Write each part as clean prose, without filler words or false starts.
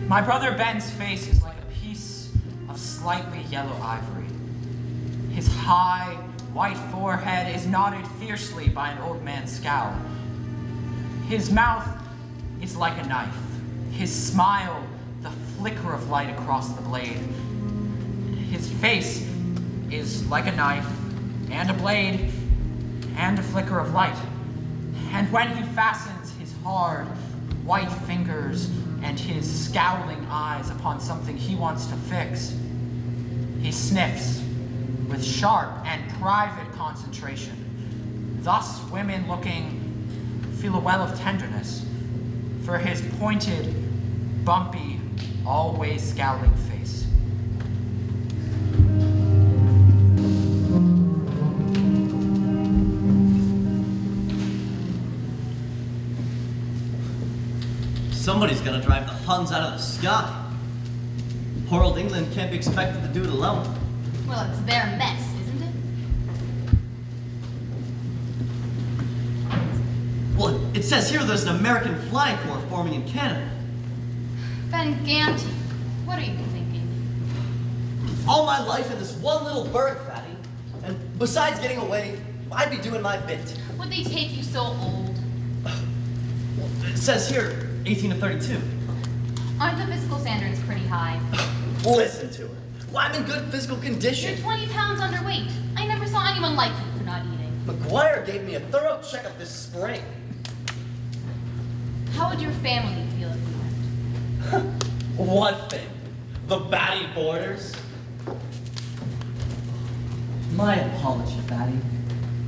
My brother Ben's face is like a piece of slightly yellow ivory. His high, white forehead is knotted fiercely by an old man's scowl. His mouth is like a knife. His smile, the flicker of light across the blade. His face is like a knife, and a blade, and a flicker of light. And when he fastens his hard, white fingers and his scowling eyes upon something he wants to fix, he sniffs with sharp and private concentration. Thus women looking feel a well of tenderness for his pointed, bumpy, always scowling face. Somebody's gonna drive the Huns out of the sky. Poor old England can't be expected to do it alone. Well, it's their mess, isn't it? Well, it says here there's an American flying corps forming in Canada. Ben Gant, what are you thinking? All my life in this one little bird, Fatty. And besides getting away, I'd be doing my bit. Would they take you so old? Well, it says here, 18 to 32. Aren't the physical standards pretty high? Listen to her. Well, I'm in good physical condition. You're 20 pounds underweight. I never saw anyone like you for not eating. McGuire gave me a thorough checkup this spring. How would your family feel if you went? What thing? The batty boarders? My apology, Fatty.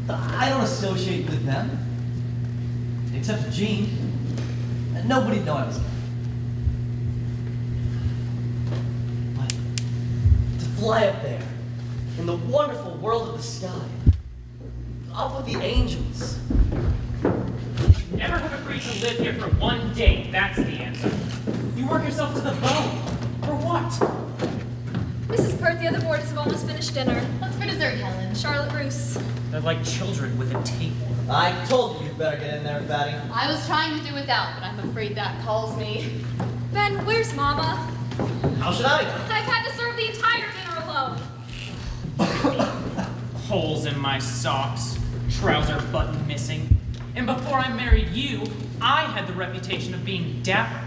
I don't associate with them. Except for Jean. Nobody'd know I was there. But to fly up there, in the wonderful world of the sky, up with the angels. You never have agreed to live here for one day, that's the answer. You work yourself to the bone. For what? Mrs. Pert, the other boarders have almost finished dinner. What's for dessert, Helen? Charlotte Roos. They're like children with a tapeworm. I told you you'd better get in there, Fatty. I was trying to do without, but I'm afraid that calls me. Ben, where's Mama? How should I? I've had to serve the entire dinner alone. Holes in my socks, trouser button missing. And before I married you, I had the reputation of being dapper.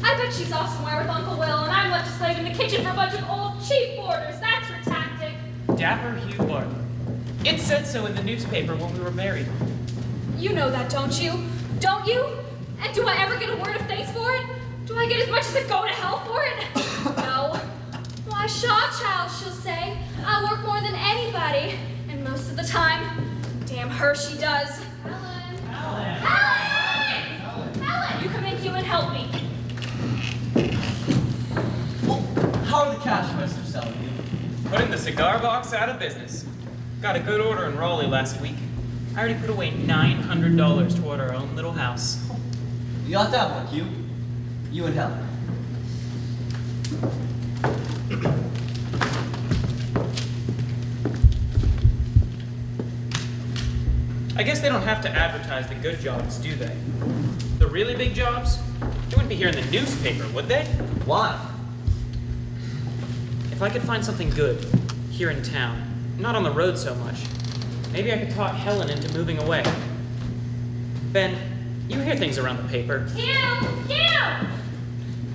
I bet she's off somewhere with Uncle Will, and I'm left to slave in the kitchen for a bunch of old cheap boarders. That's her tactic. Dapper Hugh Barton. It said so in the newspaper when we were married. You know that, don't you? Don't you? And do I ever get a word of thanks for it? Do I get as much as a go to hell for it? No. Why, Shaw child, she'll say. I work more than anybody. And most of the time, damn her, she does. Helen! Helen! You come in here and help me. Well, how are the cash registers selling you? Putting the cigar box out of business. Got a good order in Raleigh last week. I already put away $900 toward our own little house. You got that one, Hugh. You and Helen. I guess they don't have to advertise the good jobs, do they? The really big jobs? They wouldn't be here in the newspaper, would they? Why? If I could find something good here in town, not on the road so much, maybe I could talk Helen into moving away. Ben, you hear things around the paper. Hugh!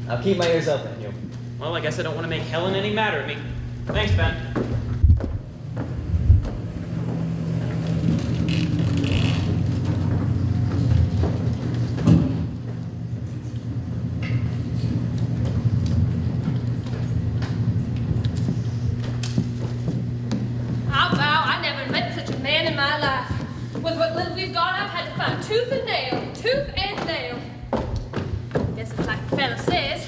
I'll keep my ears open, Hugh. Well, I guess I don't want to make Helen any madder at me. Thanks, Ben. I'll vow I never met such a man in my life. With what little we've got, I've had to find tooth and nail. Guess it's like the fella says,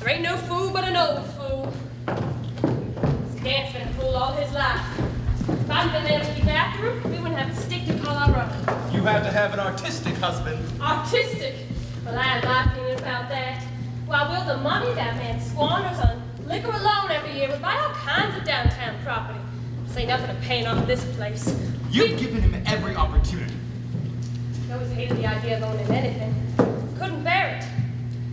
there ain't no fool but an old fool. This Gant's been a fool all his life. If I'd been there to keep after him, we wouldn't have a stick to call our own. You have to have an artistic husband. Artistic? Well, I have my opinion about that. Why, will the money that man squanders on liquor alone every year would buy all kinds of downtown property. Say nothing of paying off this place. You've given him every opportunity. I always hated the idea of owning anything. Couldn't bear it.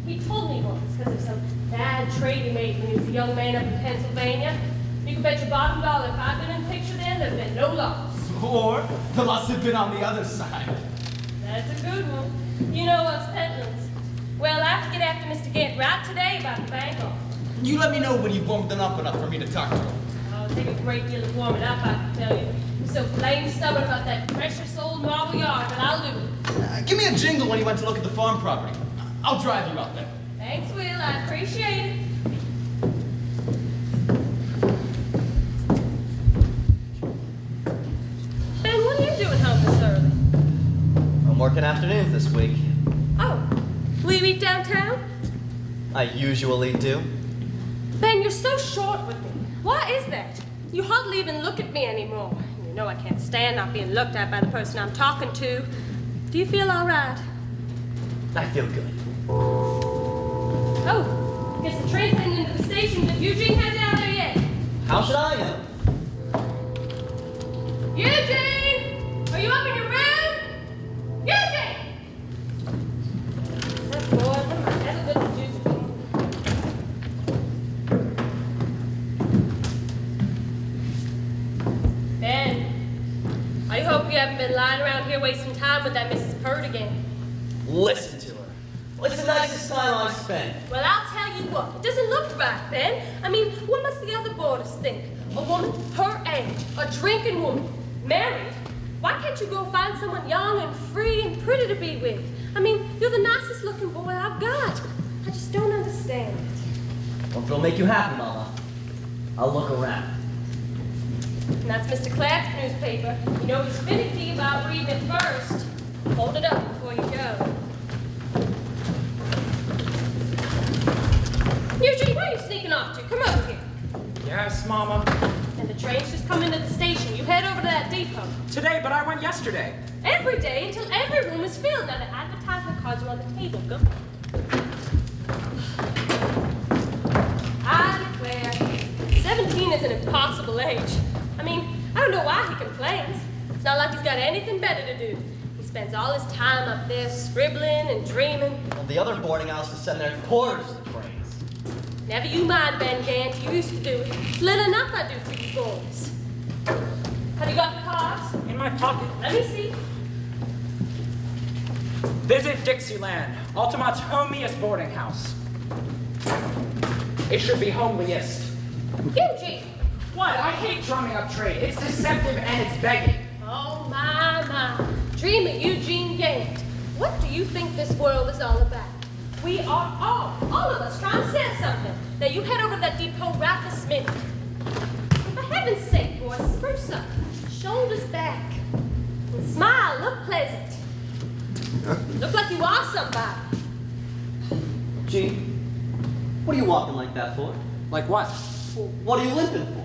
He told me once, because of some bad trade he made when he was a young man up in Pennsylvania. You can bet your bottom dollar if I'd been in the picture then, there'd been no loss. Or the loss had been on the other side. That's a good one. You know us peddlers. Well, I have to get after Mr. Gant right today about the bank offer. You let me know when you've warmed them up enough for me to talk to him. Oh, it'll take a great deal of warming up, I can tell you. You're so blame stubborn about that precious old marble yard, but I'll do it. Give me a jingle when you went to look at the farm property. I'll drive you out there. Thanks, Will. I appreciate it. Ben, what are you doing home this early? I'm working afternoons this week. Oh, will you eat downtown? I usually do. Ben, you're so short with me. Why is that? You hardly even look at me anymore. You know I can't stand not being looked at by the person I'm talking to. Do you feel all right? I feel good. Oh, guess the train's heading into the station. Did Eugene head down there yet? How should I know? Eugene! Are you up in your room? Eugene! That boy, never mind. That's a good juice. Ben, I hope you haven't been lying around here wasting time with that Mrs. Pert again. Listen to her. Well, it's the nicest time I've spent. Well, I'll tell you what, it doesn't look right, Ben. I mean, what must the other boarders think? A woman her age, a drinking woman, married? Why can't you go find someone young and free and pretty to be with? I mean, you're the nicest looking boy I've got. I just don't understand it. Well, if it'll make you happy, Mama, I'll look around. And that's Mr. Clapp's newspaper. You know he's finicky about reading it first. Hold it up before you go. Eugene, where are you sneaking off to? Come over here. Yes, Mama. And the train's just come into the station. You head over to that depot. Today, but I went yesterday. Every day until every room is filled. Now the advertisement cards are on the table. Go. I declare, 17 is an impossible age. I mean, I don't know why he complains. It's not like he's got anything better to do. He spends all his time up there scribbling and dreaming. Well, the other boarding house to send their quarters to the trains. Never you mind, Ben Gant. You used to do it. It's little enough I do for you boys. Have you got the cards? In my pocket. Let me see. Visit Dixieland, Altamont's homeliest boarding house. It should be homeliest. Eugene! What? I hate drumming up trade. It's deceptive and it's begging. Oh, my. Dreamer Eugene Gant. What do you think this world is all about? We are all of us, trying to sell something. Now, you head over to that depot right this minute. And for heaven's sake, boys, spruce up. Shoulders back. And smile. Look pleasant. Look like you are somebody. Gene, what are you walking like that for? Like what? Well, what are you limping for?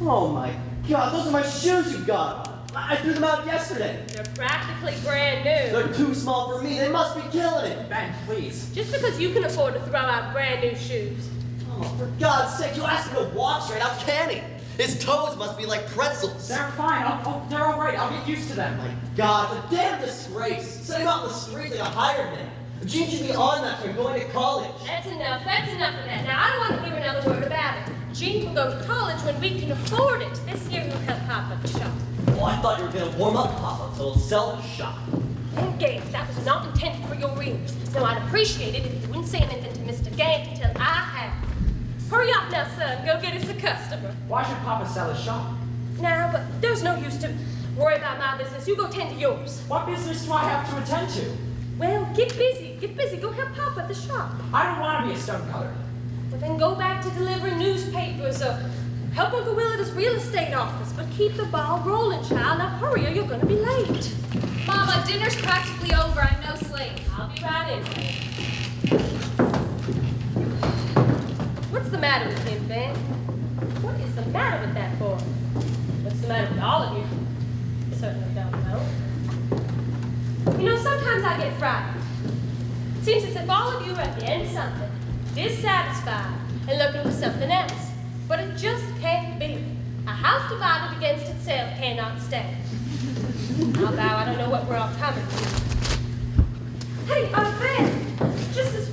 Oh my God, those are my shoes you got. I threw them out yesterday. They're practically brand new. They're too small for me. They must be killing it. Ben, please. Just because you can afford to throw out brand new shoes. Oh, for God's sake, you asked him to walk straight. How can he? His toes must be like pretzels. They're fine. They're all right. I'll get used to them. My God, it's a damn disgrace. Set him out in the street like a hired man. Gene should be on that for going to college. That's enough of that. Now, I don't want to hear another word about it. Gene will go to college when we can afford it. This year he'll help Papa at the shop. Oh, I thought you were going to warm up Papa so he'll sell the shop. And Gant, that was not intended for your ears. Now, I'd appreciate it if you wouldn't say anything to Mr. Gant until I have. Hurry up now, son. Go get us a customer. Why should Papa sell his shop? Now, but there's no use to worry about my business. You go tend to yours. What business do I have to attend to? Well, get busy. Go help Papa at the shop. I don't want to be a stonecutter. Well, then go back to delivering newspapers or help Uncle Will at his real estate office. But keep the ball rolling, child. Now hurry or you're going to be late. Mama, dinner's practically over. I'm no slave. I'll be right in. What's the matter with him, Ben? What is the matter with that boy? What's the matter with all of you? I certainly don't know. You know, sometimes I get frightened. It seems as if all of you are at the end of something, dissatisfied, and looking for something else. But it just can't be. A house divided against itself cannot stand. I'll vow I don't know what we're all coming to. Hey, Ben, just as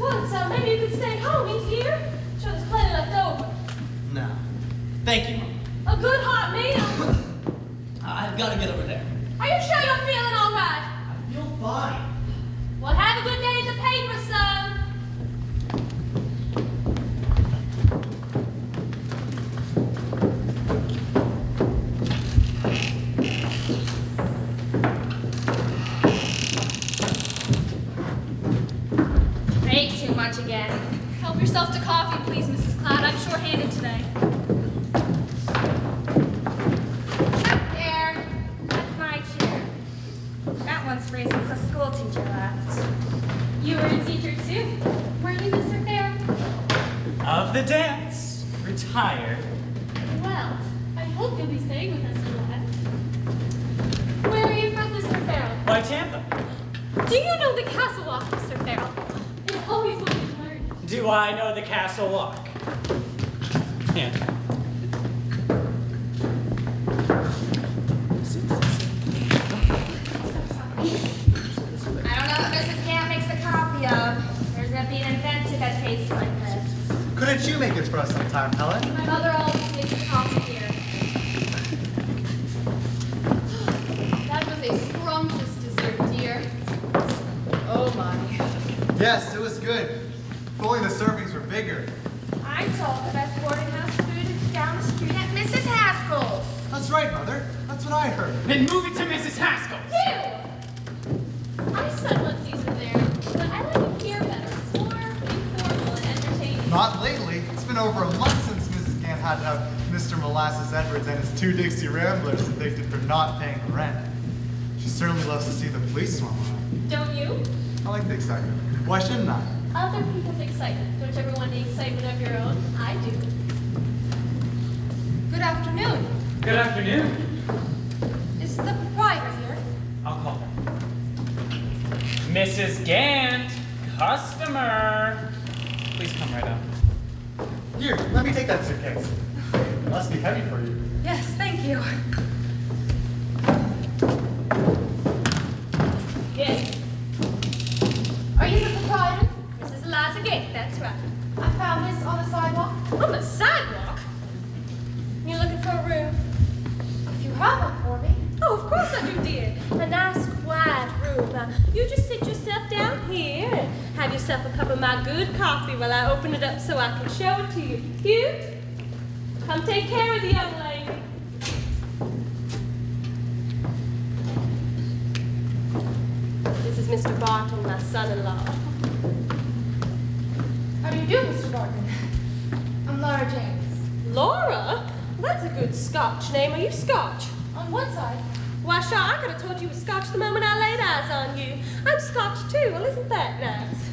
some. Maybe you could stay home. He's here. Sure, there's plenty left over. No. Thank you, Mom. A good hot meal. I've got to get over there. Are you sure you're feeling all right? I feel fine. Well, have a good day at the paper, son. Ate too much again. Help yourself to coffee, please, Mrs. Cloud. I'm short-handed today. There. That's my chair. That one's free since the school teacher left. You were a teacher too, weren't you, Mr. Fair? Of the dance, retired. Well, I hope you'll be staying with us for that. Where are you from, Mr. Farrell? By Tampa. Do you know the castle walk, Mr. Farrell? It's always wanted to learn. Do I know the castle walk? Yeah. I don't know what Mrs. Camp makes a copy of. There's gonna be an invented that tastes like this. Couldn't you make it for us sometime, Helen? My mother always makes a coffee here. That was a scrumptious dessert, dear. Oh my. Yes, it was good. If only the servings were bigger. I told the best boarding house food is down the street at Mrs. Haskell's. That's right, Mother. That's what I heard. Then move it to Mrs. Haskell's. Ew! I spent one season there, but I like it here better. It's more informal and entertaining. Not lately. It's been over a month since Mrs. Gant had to have Mr. Molasses Edwards and his 2 Dixie Ramblers evicted for not paying the rent. She certainly loves to see the police swim around. Don't you? I like the excitement. Why shouldn't I? Other people's excitement. Don't you ever want the excitement of your own? I do. Good afternoon. Good afternoon. Is the proprietor here? I'll call her. Mrs. Gant, customer. Please come right up. Here, let me take that suitcase. It must be heavy for you. Yes, thank you. Yes. Are you the proprietor? Mrs. Eliza Gate, that's right. I found this on the sidewalk. On the sidewalk? You looking for a room? If you have one for me. Oh, of course I do, dear. A nice, quiet room. Now, you just sit yourself down here and have yourself a cup of my good coffee while I open it up so I can show it to you. You, come take care of the young lady. This is Mr. Barton, my son-in-law. How do you do, Mr. Barton? I'm Laura James. Laura? That's a good Scotch name. Are you Scotch? On what side? Why, sure, I could have told you were Scotch the moment I laid eyes on you. I'm Scotch too. Well, isn't that nice?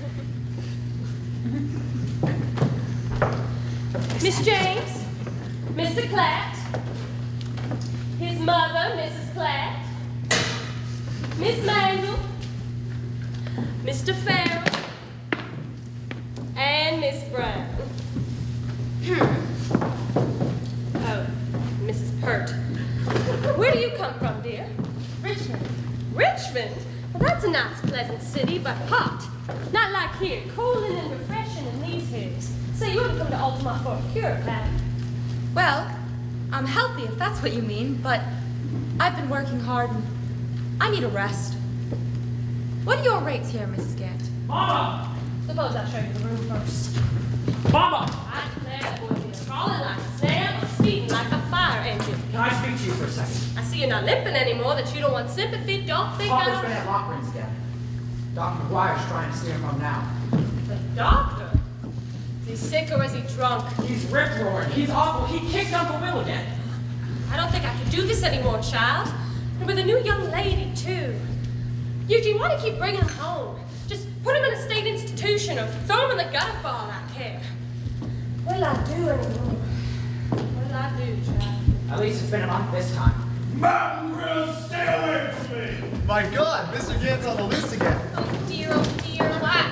Miss James, Mr. Clatt, his mother, Mrs. Clatt, Miss Mangle, Mr. Farrell, and Miss Brown. Oh, Mrs. Pert. Where do you come from, dear? Richmond. Richmond? Well, that's a nice, pleasant city, but hot. Not like here, cooling and refreshing in these hills. Say, you ought to come to Altamont for a cure, Patty. Well, I'm healthy if that's what you mean, but I've been working hard and I need a rest. What are your rates here, Mrs. Gant? Mama! Suppose I'll show you the room first. Mama! I declare that boy is crawling like a snail or speeding like a fire engine. Can I speak to you for a second? I see you're not limping anymore, that you don't want sympathy. Don't think Papa's been I at Lockman's again. Dr. McGuire's trying to steer him home now. The doctor? Is he sick or is he drunk? He's rip-roaring. He's awful. He kicked Uncle Will again. I don't think I can do this anymore, child. And with a new young lady, too. Eugene, why do you keep bringing him home? Just put him in a state institution or throw him in the gutter for all I care. What'll I do anymore? What'll I do, child? At least it's been a month this time. Mountain Grill, stay away from me! My God, Mr. Gant's on the loose again. Oh dear, what?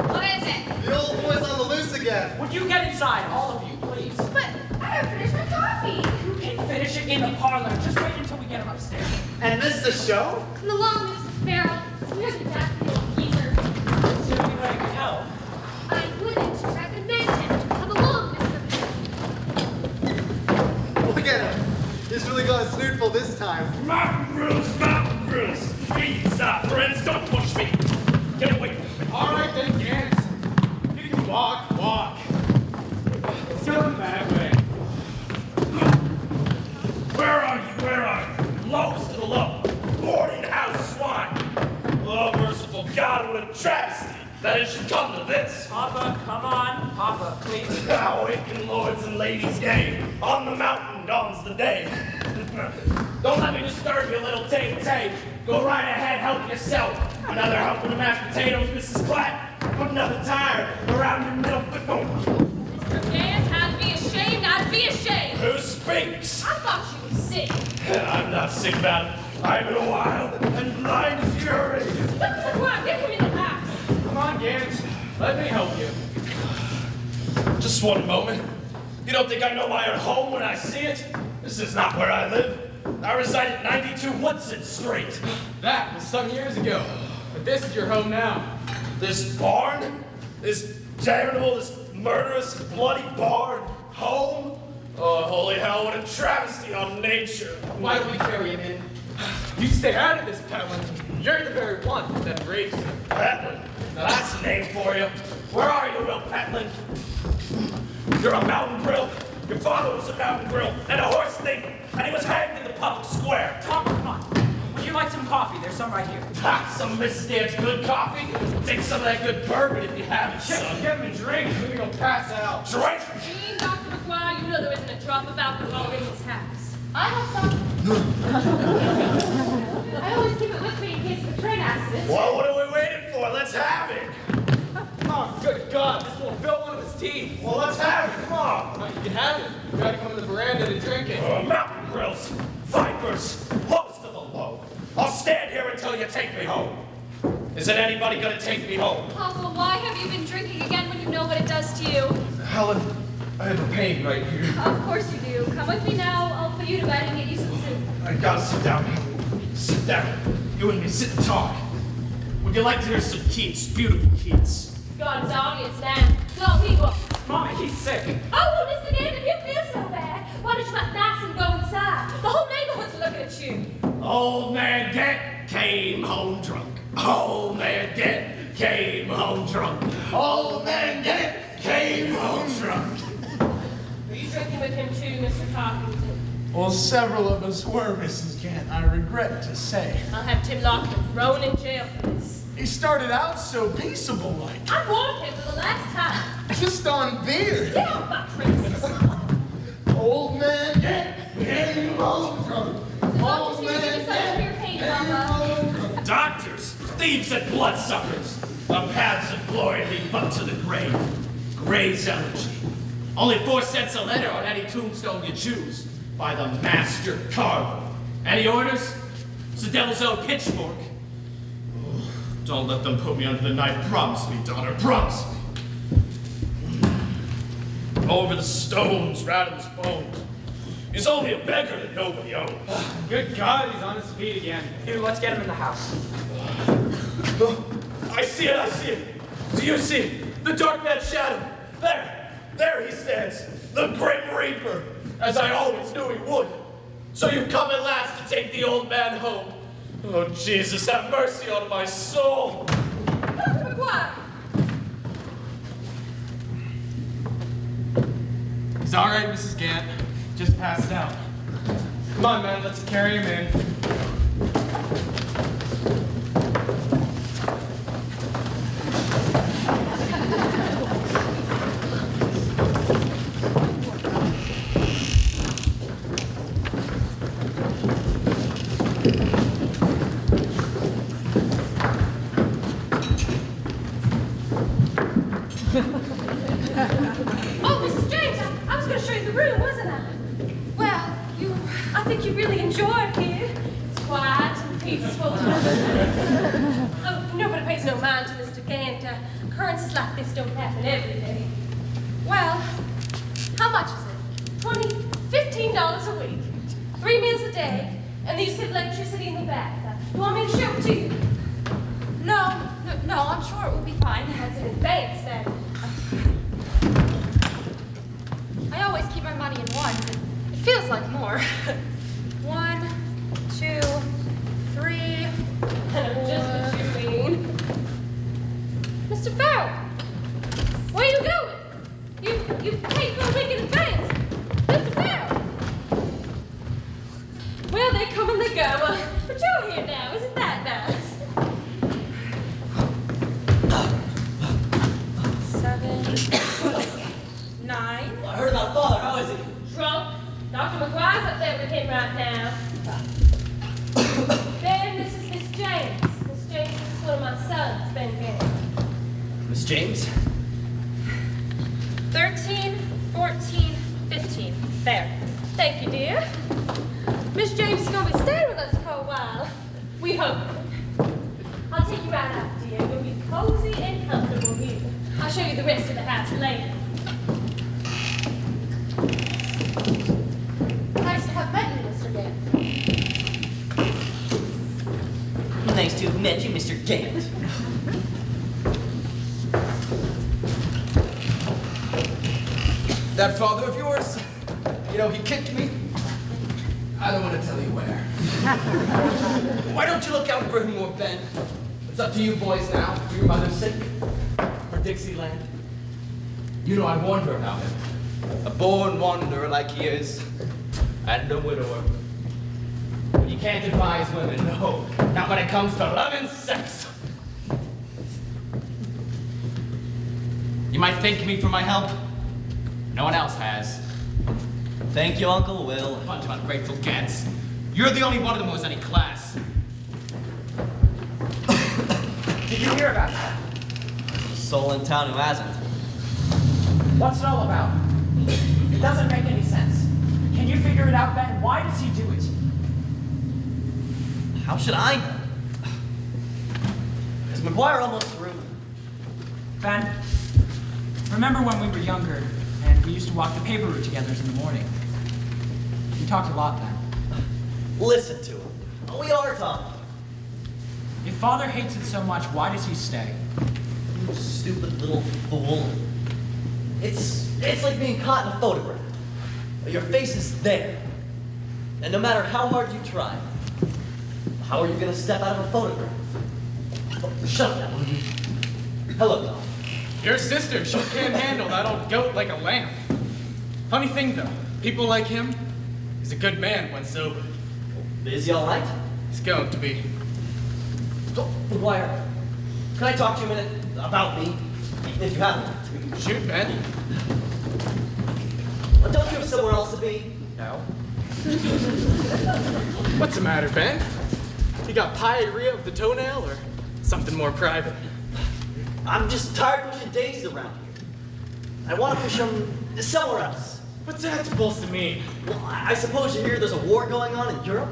What is it? The old boy's on the loose again. Would you get inside, all of you, please? But I haven't finished my coffee. You can finish it in the parlor. Just wait until we get him upstairs. And this is the show? Come along, Mr. Farrell. Here's the back door, geezer. Is there any way I can help? I would Mountain grills. Pizza, friends, don't push me. Get away from me. All right then, Gant. You can walk. It's going that way. Where are you? Lowest of the low. Boarding house swine. Oh, merciful God, what a travesty that it should come to this. Papa, come on. Papa, please. Awaken lords and ladies gay. On the mountain dawns the day. Don't let me disturb your little tay. Go right ahead, help yourself. Another helping of mashed potatoes, Mrs. Clapp. Put another tire around your middle foot. Gant, I'd be ashamed. Who speaks? I thought you were sick. I'm not sick about it. I'm in a wild and blind fury. Dr. McGuire, get him in the house. Come on, Gant. Let me help you. Just one moment. You don't think I know my own home when I see it? This is not where I live. I reside at 92 Woodson Street. That was some years ago. But this is your home now. This barn? This damnable, this murderous, bloody barn? Home? Oh, holy hell, what a travesty on nature. Why don't we carry him in? You stay out of this, Petlin. You're the very one that raised him. Petlin? Now that's a name for you. Where are you, Will Petlin? You're a mountain grill. Your father was a mountain grill and a horse thief, and he was hanged in the public square. Papa, come on. Would you like some coffee? There's some right here. Ha! Some Mrs. Dan's good coffee? Take some of that good bourbon if you have it, son. Give him a drink. We're gonna pass out. Drink? Gene, Dr. McGuire, you know there isn't a drop of alcohol in this house. I have some. I always keep it with me in case the train accident. Well, what are we waiting for? Let's have it. Oh, good God. This won't fill one of his teeth. Well, let's have it. Come on. No, you can have it. You gotta come to the veranda to drink it. Mountain grills, vipers, lowest of the low. I'll stand here until you take me home. Isn't anybody gonna take me home? Papa, why have you been drinking again when you know what it does to you? Helen, I have a pain right here. Of course you do. Come with me now. I'll put you to bed and get you some soup. I gotta sit down, Helen. Sit down. You and me sit and talk. Would you like to hear some Keats, beautiful Keats? God's audience now. Go, people. Mommy, he's sick. Oh, well, Mr. Dan, if you feel so bad, why don't you let nice and go inside? The whole neighborhood's looking at you. Old man Dent came home drunk. Old man Dent came home drunk. Old man Dent came home drunk. Were you drinking with him too, Mr. Tarkington? Well, several of us were, Mrs. Gant, I regret to say. I'll have Tim Larkin thrown in jail for this. He started out so peaceable-like, I warned him for the last time. just on beer. Get off my princess. Old man Gant came home drunk. Doctor's here to give you some of your pain, Papa. Doctors, thieves, and bloodsuckers. The paths of glory lead but to the grave. Gray's elegy. Only 4 cents a letter on any tombstone you choose. By the master carver. Any orders? It's the devil's own pitchfork. Oh, don't let them put me under the knife. Promise me, daughter, promise me. Over the stones, rattle his bones. He's only a beggar that nobody owns. Good God, he's on his feet again. Here, let's get him in the house. I see it, I see it. Do you see it? The dark man's shadow. There he stands. The Grim Reaper, as I always knew he would. So you come at last to take the old man home. Oh, Jesus, have mercy on my soul. Dr. McGuire. He's all right, Mrs. Gant. Just passed out. Come on, man. Let's carry him in. Oh, Mrs. James, I was going to show you the room, wasn't I? Well, I think you really enjoy it here. It's quiet and peaceful. Oh, nobody pays no mind to Mr. Gant. Occurrences like this don't happen every day. Well, how much is it? $15 a week. 3 meals a day. And they use electricity in the back. You want me to show it to you? No, I'm sure it will be fine. That's in advance, then. I always keep my money in ones. It feels like more. 1, Well, they come and they go. But you're here now. Isn't that nice? 7, 9. I heard about father. How is he? Drunk. Dr. McGuire's up there with him right now. Then this is Miss James. Miss James is one of my sons, Ben Gay. Miss James? 13, 14, 15. There. Thank you, dear. Miss James is going to be staying with us for a while. We hope. I'll take you right out, dear. You'll be cozy and comfortable here. I'll show you the rest of the house later. Nice to have met you, Mr. Gant. Nice to have met you, Mr. Gant. That father of yours, you know, he kicked me. I don't want to tell you where. Why don't you look out for him more, Ben? It's up to you boys now, for your mother's sake. For Dixieland. You know I warned her about him. A born wanderer like he is, and a widower. But you can't advise women, no. Not when it comes to love and sex. You might thank me for my help. No one else has. Thank you, Uncle Will. Bunch of ungrateful gents. You're the only one of them who has any class. Did you hear about that? Soul in town who hasn't. What's it all about? It doesn't make any sense. Can you figure it out, Ben? Why does he do it? How should I know? Is McGuire almost through? Ben, remember when we were younger and we used to walk the paper route together in the morning? We talked a lot then. Listen to him. We are talking. If Father hates it so much, why does he stay? You stupid little fool. It's like being caught in a photograph. Your face is there. And no matter how hard you try, how are you gonna step out of a photograph? Oh, shut up now. Hello, Tom. Your sister, she can't handle that old goat like a lamb. Funny thing though, people like him, he's a good man when sober. Is he all right? He's going to be. Oh, McGuire, can I talk to you a minute about me? If you haven't. Shoot, man. Don't you have somewhere else to be? No. What's the matter, Ben? You got pyorrhea of the toenail or something more private? I'm just tired of pushing daisies around here. I want to push them somewhere else. What's that supposed to mean? Well, I suppose you hear there's a war going on in Europe?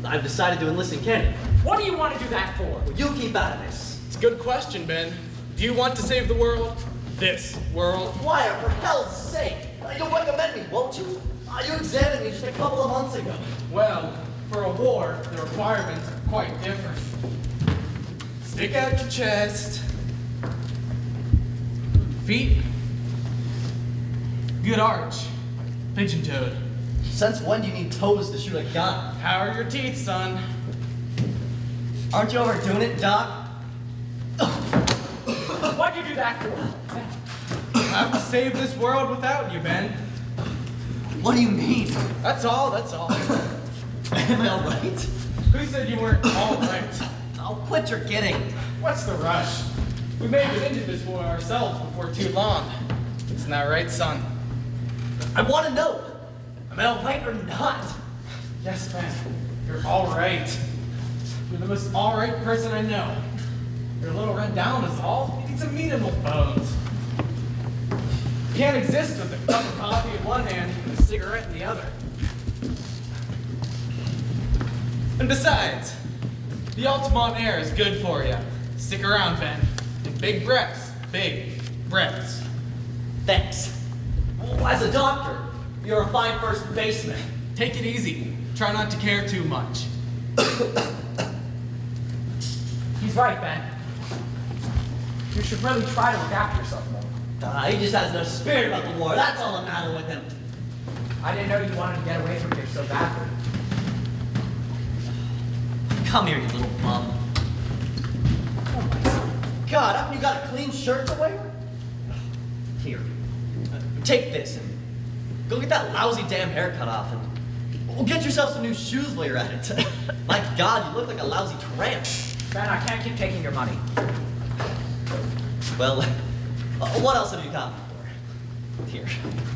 I've decided to enlist in Canada. What do you want to do that for? Well, you keep out of this. It's a good question, Ben. Do you want to save the world? This world? Wire, for hell's sake! You'll recommend me, won't you? You examined me just a couple of months ago. Well, for a war, the requirements are quite different. Stick out your chest. Feet. Good arch. Pigeon-toed. Since when do you need toes to shoot a gun? How are your teeth, son? Aren't you overdoing it, Doc? Why'd you do that for? I have to save this world without you, Ben. What do you mean? That's all, that's all. Am I all right? Who said you weren't all right? Oh, quit your kidding. What's the rush? We made it into this war ourselves before too long. Isn't that right, son? I want to know. Am I all right or not? Yes, Ben. You're all right. You're the most all right person I know. You're a little run down is all. You need some meat in those bones. You can't exist with a cup of coffee in one hand and a cigarette in the other. And besides, the Altamont air is good for you. Stick around, Ben. And big breaths. Big breaths. Thanks. Well, as a doctor, you're a fine first baseman. Take it easy. Try not to care too much. He's right, Ben. You should really try to look after yourself more. He just has no spirit about the war. That's all the matter with him. I didn't know you wanted to get away from here so badly. Come here, you little bum. Oh my God, haven't you got a clean shirt to wear? Here. Take this and go get that lousy damn haircut off and Well, get yourself some new shoes while you're at it. My God, you look like a lousy tramp. Ben, I can't keep taking your money. Well, what else have you got for? Here.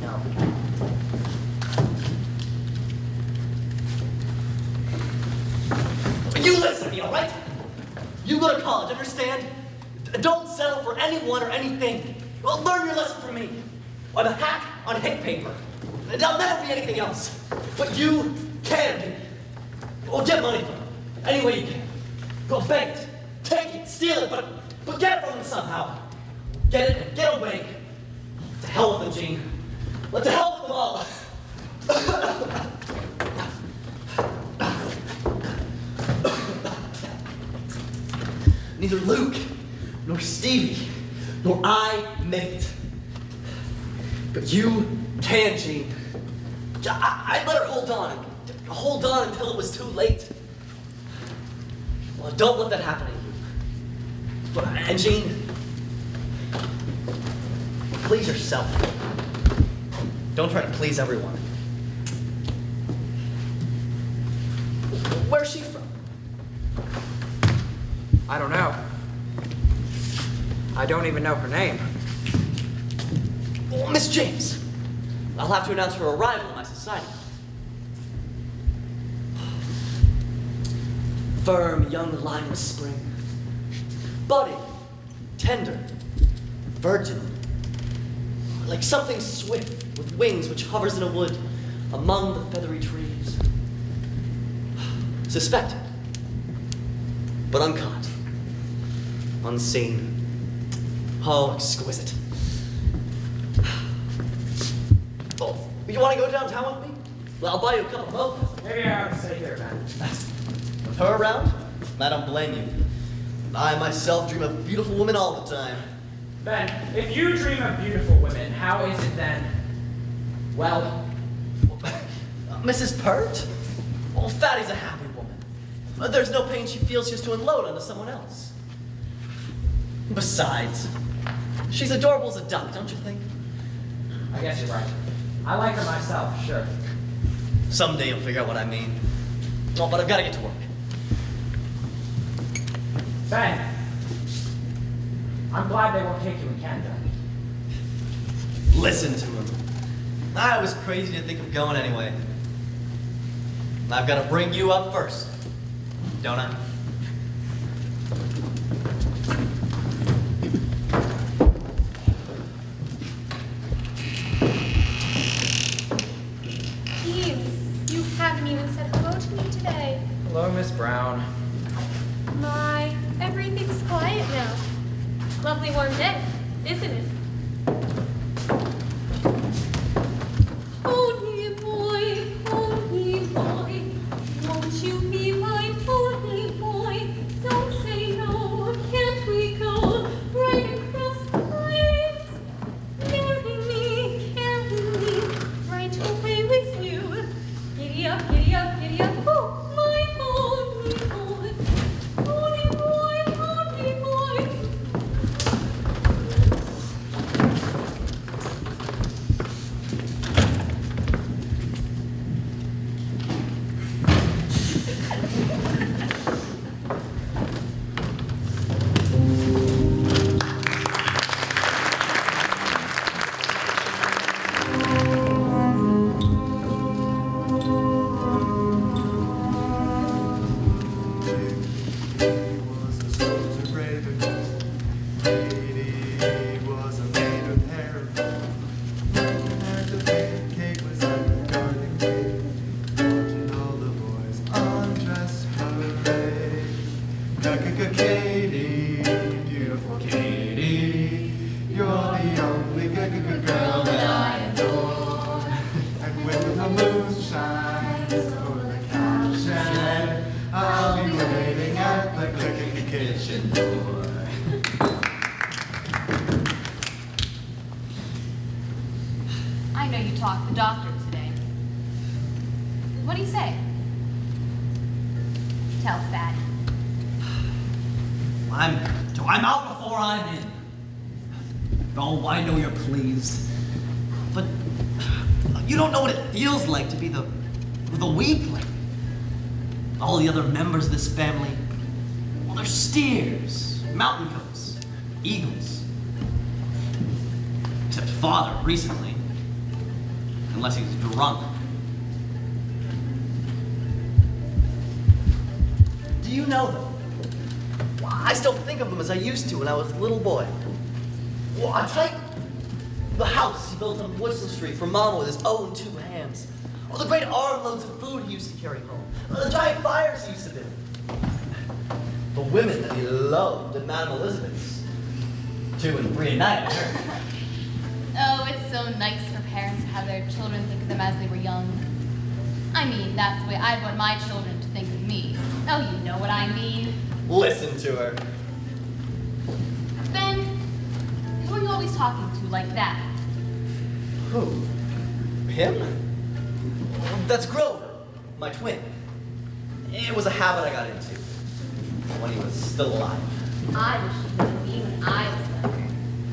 No. You listen to me, all right? You go to college, understand? Don't settle for anyone or anything. Well, learn your lesson from me. I'm a hack on hate paper. And I'll never be anything else. But you can be. Well, get money from them. Any way you can. Go beg it. Take it. Steal it. But get it from them somehow. Get it and get away. To hell with them, Gene. Well, to hell with them all. Neither Luke, nor Stevie, nor I made it. But you can, Gene. I let her hold on. Hold on until it was too late. Well, don't let that happen to you. And Gene, please yourself. Don't try to please everyone. Where's she from? I don't know. I don't even know her name. Oh, Miss James. I'll have to announce her arrival in my society. Firm, young lineless spring. Budding, tender, virgin. Like something swift with wings which hovers in a wood among the feathery trees. Suspected, but uncaught. Unseen. Oh, exquisite. Oh, you want to go downtown with me? Well, I'll buy you a cup of mocha. Maybe I ought to stay here, man. With her around? I don't blame you. I myself dream of beautiful women all the time. Ben, if you dream of beautiful women, how is it then? Well, Mrs. Pert? Well, Fatty's a happy woman. There's no pain she feels she has to unload onto someone else. Besides, she's adorable as a duck, don't you think? I guess you're right. I like her myself, sure. Someday you'll figure out what I mean. Oh, but I've got to get to work. Ben, I'm glad they won't take you in Canada. Listen to him. I was crazy to think of going anyway. I've got to bring you up first, don't I? You haven't even said hello to me today. Hello, Miss Brown. My, everything's quiet now. Lovely warm day, isn't it? Pony boy, won't you be my pony boy? Don't say no, can't we go right across the plains? Carry me, right away with you. Giddy up, oh, my pony boy. Pony boy, pony boy. Was a soldier brave and bold. Katie was a maid with hair of gold. And the pancake was at the garden gate, watching all the boys undress parade. Katie, beautiful Katie, you're the only good girl that I adore. And when the moon shines over the cowshed, I'll be waiting at the clicking kitchen door. I know you talked to the doctor today. What do you say? Tell Fatty. I'm out before I'm in. Oh, I know you're pleased. But you don't know what it feels like to be the the weakling. All the other members of this family, well, they're steers, mountain goats, eagles. Except father, recently. Unless he's drunk. Do you know them? Well, I still think of them as I used to when I was a little boy. Well, I tell you, the house he built on Woodson Street for Mama with his own 2 hands. Oh, the great armloads of food he used to carry home. The giant fires he used to build. The women that he loved at Madame Elizabeth's. 2 and 3 a night. Oh, it's so nice for parents to have their children think of them as they were young. I mean, that's the way I'd want my children to think of me. Oh, you know what I mean. Listen to her. Ben, who are you always talking to like that? Who? Him? That's Grover, my twin. It was a habit I got into when he was still alive. I wish you knew me when I was younger.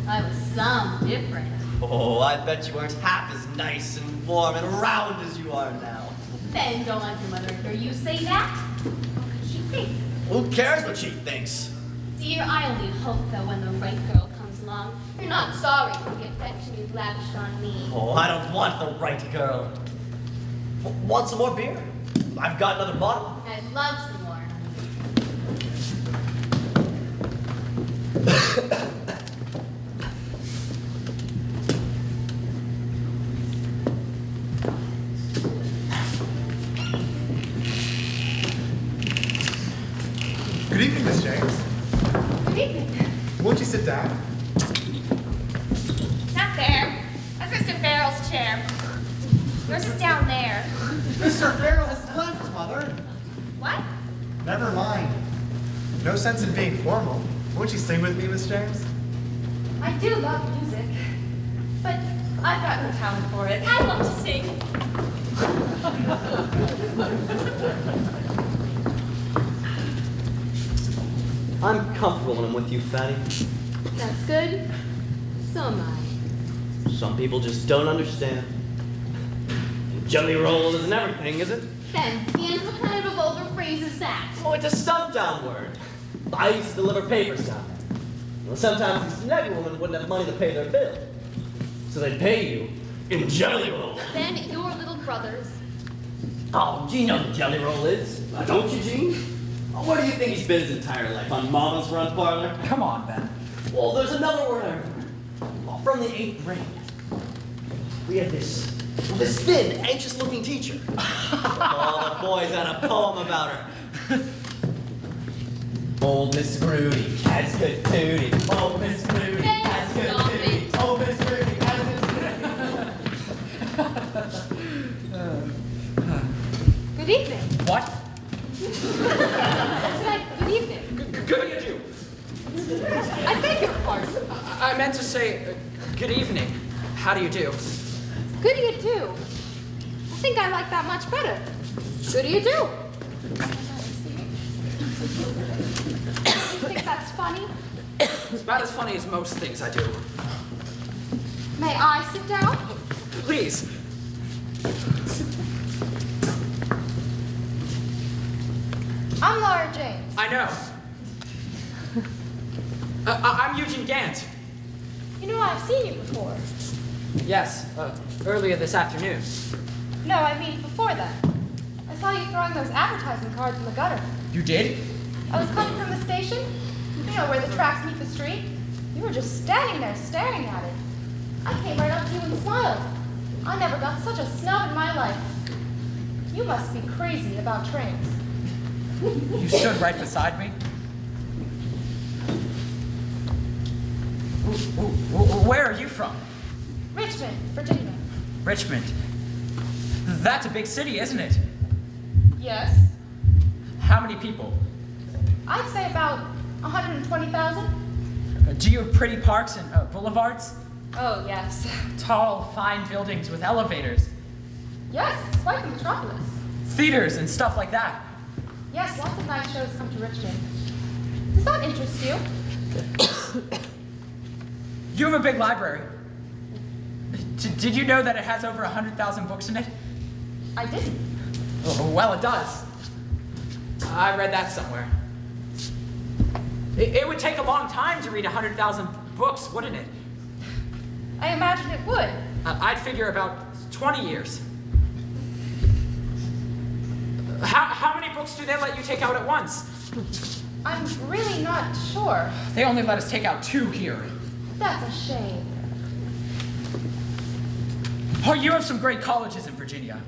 I was some different. Oh, I bet you weren't half as nice and warm and round as you are now. Ben, don't let your mother hear you say that. What could she think? Who cares what she thinks? Dear, I only hope that when the right girl comes along, you're not sorry for the affection you lavished on me. Oh, I don't want the right girl. Want some more beer? I've got another bottle. I'd love some more. Good evening, Miss James. Good evening. Won't you sit down? Not there. That's Mr. Farrell's chair. Yours is down there. Mr. Farrell has left, Mother. What? Never mind. No sense in being formal. Won't you sing with me, Miss James? I do love music, but I've got no talent for it. I love to sing. I'm comfortable when I'm with you, Fatty. That's good. So am I. Some people just don't understand. Jelly roll isn't everything, is it? Ben, and what kind of a vulgar phrase is that? Oh, it's a stump-down word. I used to deliver papers down there. Well, sometimes these neg women wouldn't have money to pay their bill. So they'd pay you in jelly roll. Ben, your little brothers. Oh, Gene knows what jelly roll is. Don't you, Gene? Oh, where do you think he's been his entire life? On Mama's front parlor? Come on, Ben. Well, there's another word I remember. Oh, from the 8th grade. We had this thin, anxious-looking teacher. All the boys had a poem about her. Old Miss Grudy has good tootie. Old Miss Grudy has good Stop tootie. it. Old Miss Grudy has good tootie. Good evening. What? I said, good evening. Good to you. I beg your pardon. I meant to say, good evening. How do you do? Good do you do? I think I like that much better. Good do you do? You think that's funny? It's about as funny as most things I do. May I sit down? Please. I'm Laura James. I know. I'm Eugene Gant. You know, I've seen you before. Yes, earlier this afternoon. No, I mean before that. I saw you throwing those advertising cards in the gutter. You did? I was coming from the station. You know, where the tracks meet the street. You were just standing there staring at it. I came right up to you and smiled. I never got such a snub in my life. You must be crazy about trains. You stood right beside me? Where are you from? Richmond, Virginia. Richmond. That's a big city, isn't it? Yes. How many people? I'd say about 120,000. Do you have pretty parks and boulevards? Oh, yes. Tall, fine buildings with elevators. Yes, it's quite the metropolis. Theaters and stuff like that. Yes, lots of nice shows come to Richmond. Does that interest you? You have a big library. Did you know that it has over 100,000 books in it? I didn't. Oh, well, it does. I read that somewhere. It would take a long time to read 100,000 books, wouldn't it? I imagine it would. I'd figure about 20 years. How many books do they let you take out at once? I'm really not sure. They only let us take out 2 here. That's a shame. Oh, you have some great colleges in Virginia.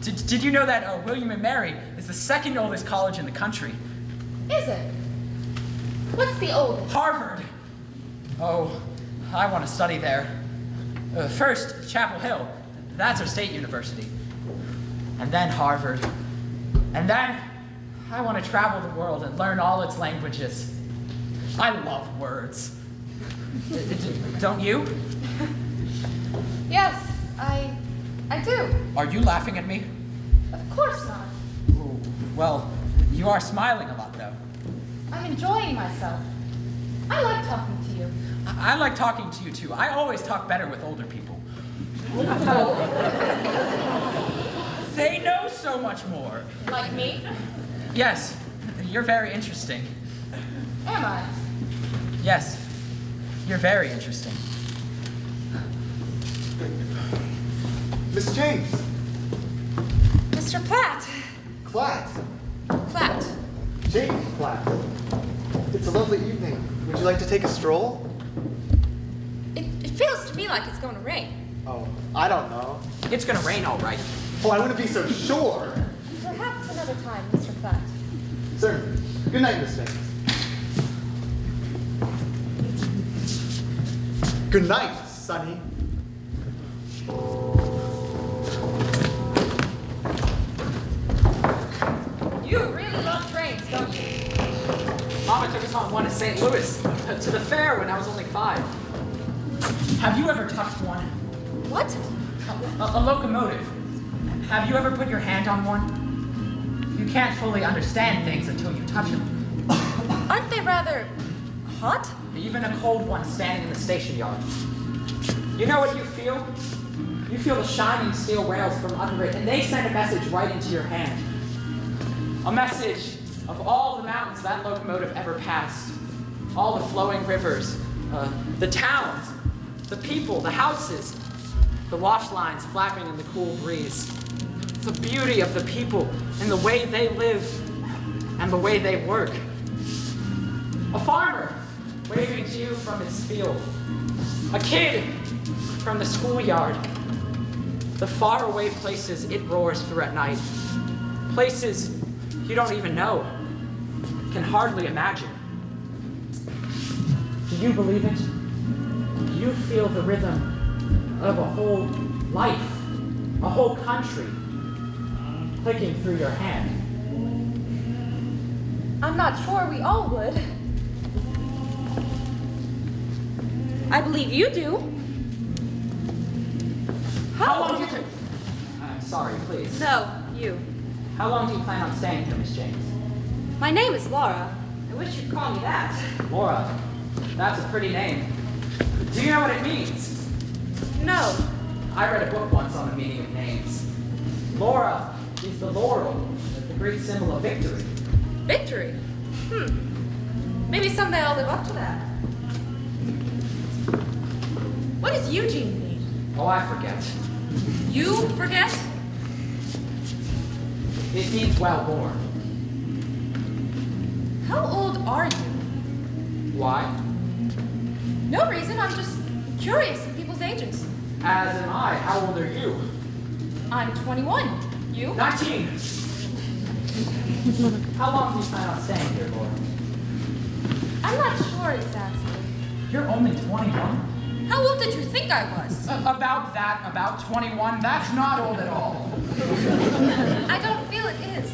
Did you know that William and Mary is the 2nd oldest college in the country? Is it? What's the oldest? Harvard. Oh, I want to study there. First, Chapel Hill. That's our state university. And then Harvard. And then I want to travel the world and learn all its languages. I love words. Don't you? Yes, I do. Are you laughing at me? Of course not. Ooh, well, you are smiling a lot, though. I'm enjoying myself. I like talking to you. I like talking to you, too. I always talk better with older people. They know so much more. Like me? Yes, you're very interesting. Am I? Yes, you're very interesting. Miss James. Mr. Platt. Platt. Platt. James Platt. It's a lovely evening. Would you like to take a stroll? It feels to me like it's going to rain. Oh, I don't know. It's gonna rain, all right. Oh, I wouldn't be so sure. Perhaps another time, Mr. Platt. Certainly. Good night, Miss James. Good night, Sonny. You really love trains, don't you? Mama took us on one to St. Louis, to the fair when I was only 5. Have you ever touched one? What? A locomotive. Have you ever put your hand on one? You can't fully understand things until you touch them. Aren't they rather hot? Even a cold one standing in the station yard. You know what you feel? You feel the shining steel rails from under it, and they send a message right into your hand. A message of all the mountains that locomotive ever passed. All the flowing rivers, the towns, the people, the houses, the wash lines flapping in the cool breeze. The beauty of the people and the way they live and the way they work. A farmer waving to you from his field. A kid from the schoolyard. The faraway places it roars through at night. Places you don't even know, can hardly imagine. Do you believe it? Do you feel the rhythm of a whole life, a whole country, clicking through your hand? I'm not sure we all would. I believe you do. How long do you think? I'm sorry, please. No, you. How long do you plan on staying here, Miss James? My name is Laura. I wish you'd call me that. Laura. That's a pretty name. Do you know what it means? No. I read a book once on the meaning of names. Laura is the laurel, the Greek symbol of victory. Victory? Maybe someday I'll live up to that. What does Eugene mean? Oh, I forget. You forget? It means well born. How old are you? Why? No reason, I'm just curious of people's ages. As am I. How old are you? I'm 21. You? 19. How long do you plan on staying here, Laura? I'm not sure exactly. You're only 21? How old did you think I was? About 21. That's not old at all. I don't feel it is.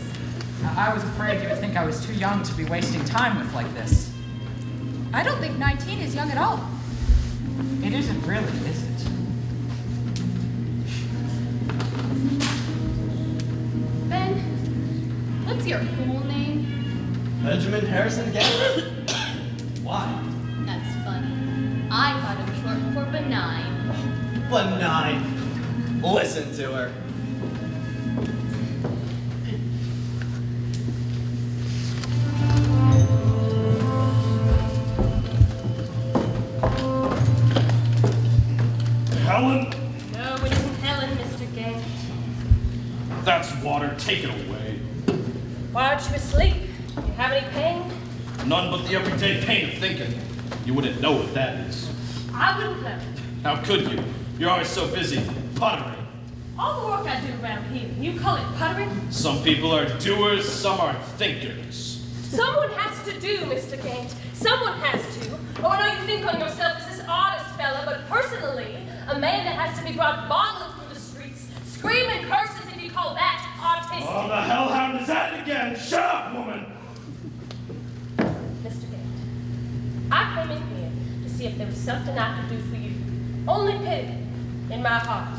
I was afraid you would think I was too young to be wasting time with like this. I don't think 19 is young at all. It isn't really, is it? Ben, what's your full name? Benjamin Harrison Gabbard. Why? That's funny. I thought it was short for benign. Benign. Listen to her. about you asleep. Do you have any pain? None but the everyday pain of thinking. You wouldn't know what that is. I wouldn't know. How could you? You're always so busy puttering. All the work I do around here, you call it puttering? Some people are doers, some are thinkers. Someone has to do, Mr. Gant. Someone has to. Oh, I know you think on yourself as this artist fella, but personally, a man that has to be brought bodily through the streets, screaming curses if you call that artistic. Oh, the hellhound is at it again! Shut up, woman! Mr. Gant, I came in here to see if there was something I could do for you. Only pity in my heart.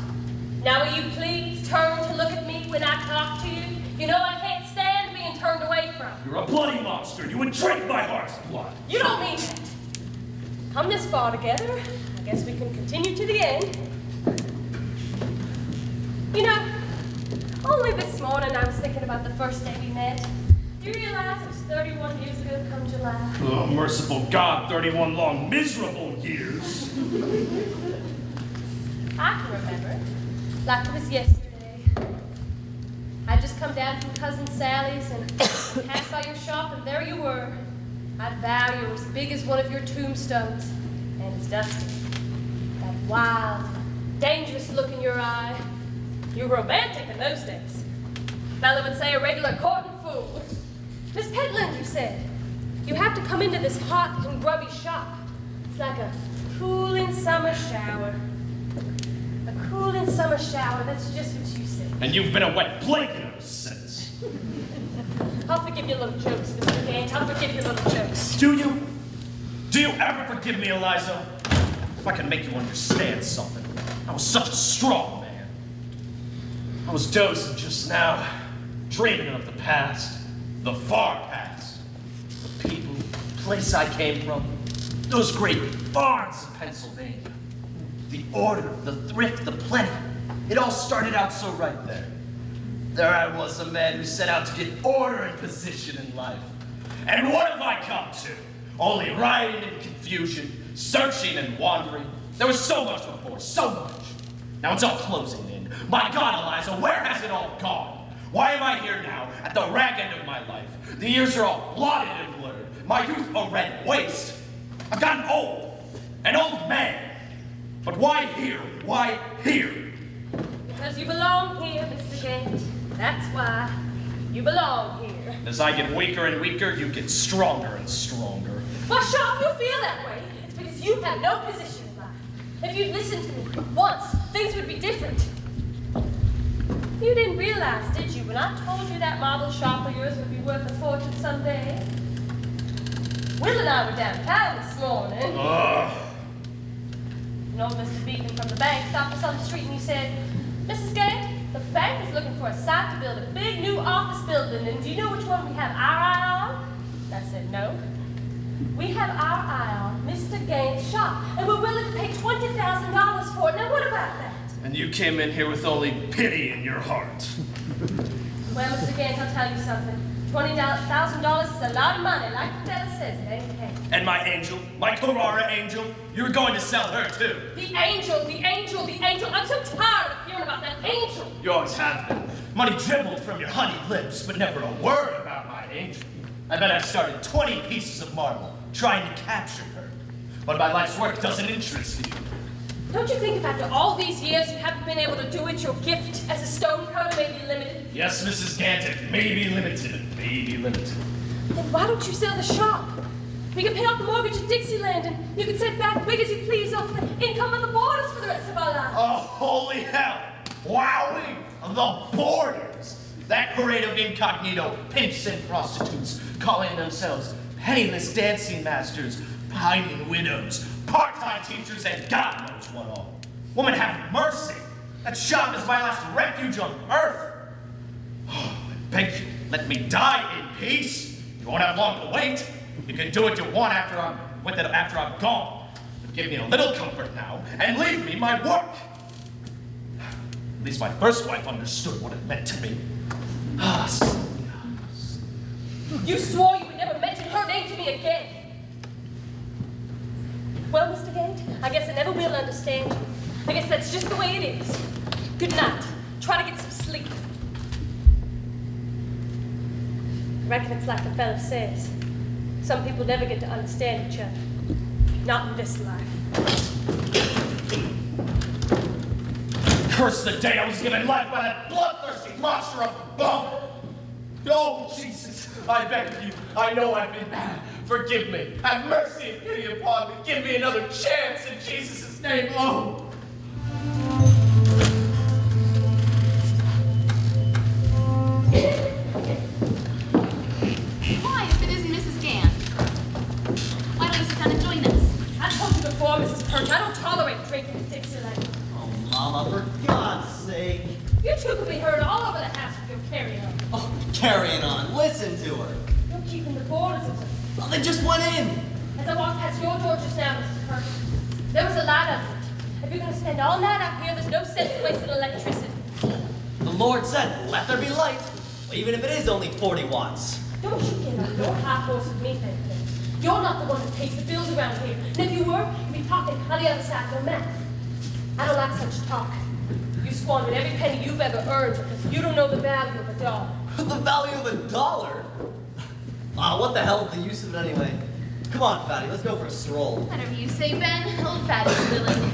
Now will you please turn to look at me when I talk to you? You know I can't stand being turned away from. You're a bloody monster. You would drink my heart's blood. You don't mean that. Come this far together, I guess we can continue to the end. You know, only this morning I was thinking about the first day we met. Do you realize it was 31 years ago come July? Oh, merciful God, 31 long, miserable years. I can remember it, like it was yesterday. I'd just come down from Cousin Sally's and passed by your shop, and there you were. I'd vow you were as big as one of your tombstones, and as dusty. That wild, dangerous look in your eye. You were romantic in those days. Fella would say a regular courting fool. Miss Pentland, you said, you have to come into this hot and grubby shop. It's like a cooling summer shower. A cooling summer shower, that's just what you said. And you've been a wet blanket ever since. I'll forgive your little jokes, Mr. Gant. I'll forgive your little jokes. Do you? Do you ever forgive me, Eliza? If I can make you understand something. I was such a strong man. I was dozing just now, dreaming of the past, the far past. The people, the place I came from, those great barns in Pennsylvania. The order, the thrift, the plenty. It all started out so right there. There I was, a man who set out to get order and position in life. And what have I come to? Only riding and confusion, searching and wandering. There was so much before, so much. Now it's all closing in. My God, Eliza, where has it all gone? Why am I here now, at the rag end of my life? The years are all blotted and blurred. My youth a red waste. I've gotten old, an old man. But why here? Why here? Because you belong here, Mr. Gant. That's why you belong here. As I get weaker and weaker, you get stronger and stronger. Well, sure, if you feel that way, it's because you have no position in life. If you'd listened to me once, things would be different. You didn't realize, did you, when I told you that model shop of yours would be worth a fortune someday? Will and I were downtown this morning. And old Mr. Beacon from the bank stopped us on the street and he said, Mrs. Gant, the bank is looking for a site to build a big new office building, and do you know which one we have our eye on? And I said, no. We have our eye on Mr. Gant's shop, and we're willing to pay $20,000 for it. Now what about that? And you came in here with only pity in your heart. Well, Mr. Gant, I'll tell you something. $20,000 is a lot of money, like the fella says, it ain't cash. And my angel, my Carrara angel, you're going to sell her too. The angel, the angel, the angel. I'm so tired of hearing about that angel. You always have been. Money dribbled from your honey lips, but never a word about my angel. I bet I've started 20 pieces of marble trying to capture her. But my life's work doesn't interest you. Don't you think if after all these years you haven't been able to do it, your gift as a stonecutter may be limited? Yes, Mrs. Gant, it may be limited. It may be limited. Then why don't you sell the shop? We can pay off the mortgage at Dixieland, and you can set back big as you please off the income of the boarders for the rest of our lives. Oh, holy hell! Wowee! The boarders! That parade of incognito pimps and prostitutes calling themselves penniless dancing masters, pining widows, part-time teachers, and God knows what all. Woman, have mercy! That shop is my last refuge on earth. Oh, I beg you, let me die in peace. You won't have long to wait. You can do what you want after I'm gone. But give me a little comfort now, and leave me my work. At least my first wife understood what it meant to me. Ah, You swore you would never mention her name to me again. Well, Mr. Gant, I guess I never will understand you. I guess that's just the way it is. Good night. Try to get some sleep. reckon it's like the fella says. Some people never get to understand each other. Not in this life. Curse the day I was given life by that bloodthirsty monster of a bum! Oh, Jesus, I beg of you, I know I've been bad. Forgive me. Have mercy and pity upon me. Give me another chance in Jesus' name. Oh! Why, if it isn't Mrs. Gant? Why don't you sit down and join us? I told you before, Mrs. Perch, I don't tolerate drinking at Dixieland. Oh, Mama, for God's sake. You two could be heard all over the house with your carry-on. Oh, carrying on. Listen to her. You're keeping the boarders of them. Oh, they just went in. As I walked past your door just now, Mrs. Perch, there was a light under it. If you're going to spend all night out here, there's no sense wasting electricity. The Lord said, let there be light, even if it is only 40 watts. Don't you get on your high horse with me, Bentley. You're not the one that pays the bills around here. And if you were, you'd be talking on the other side of your mouth. I don't like such talk. You squandered every penny you've ever earned because you don't know the value of a dollar. The value of a dollar? Ah, what the hell is the use of it anyway? Come on, Fatty, let's go for a stroll. Whatever you say, Ben. Old Fatty's willing.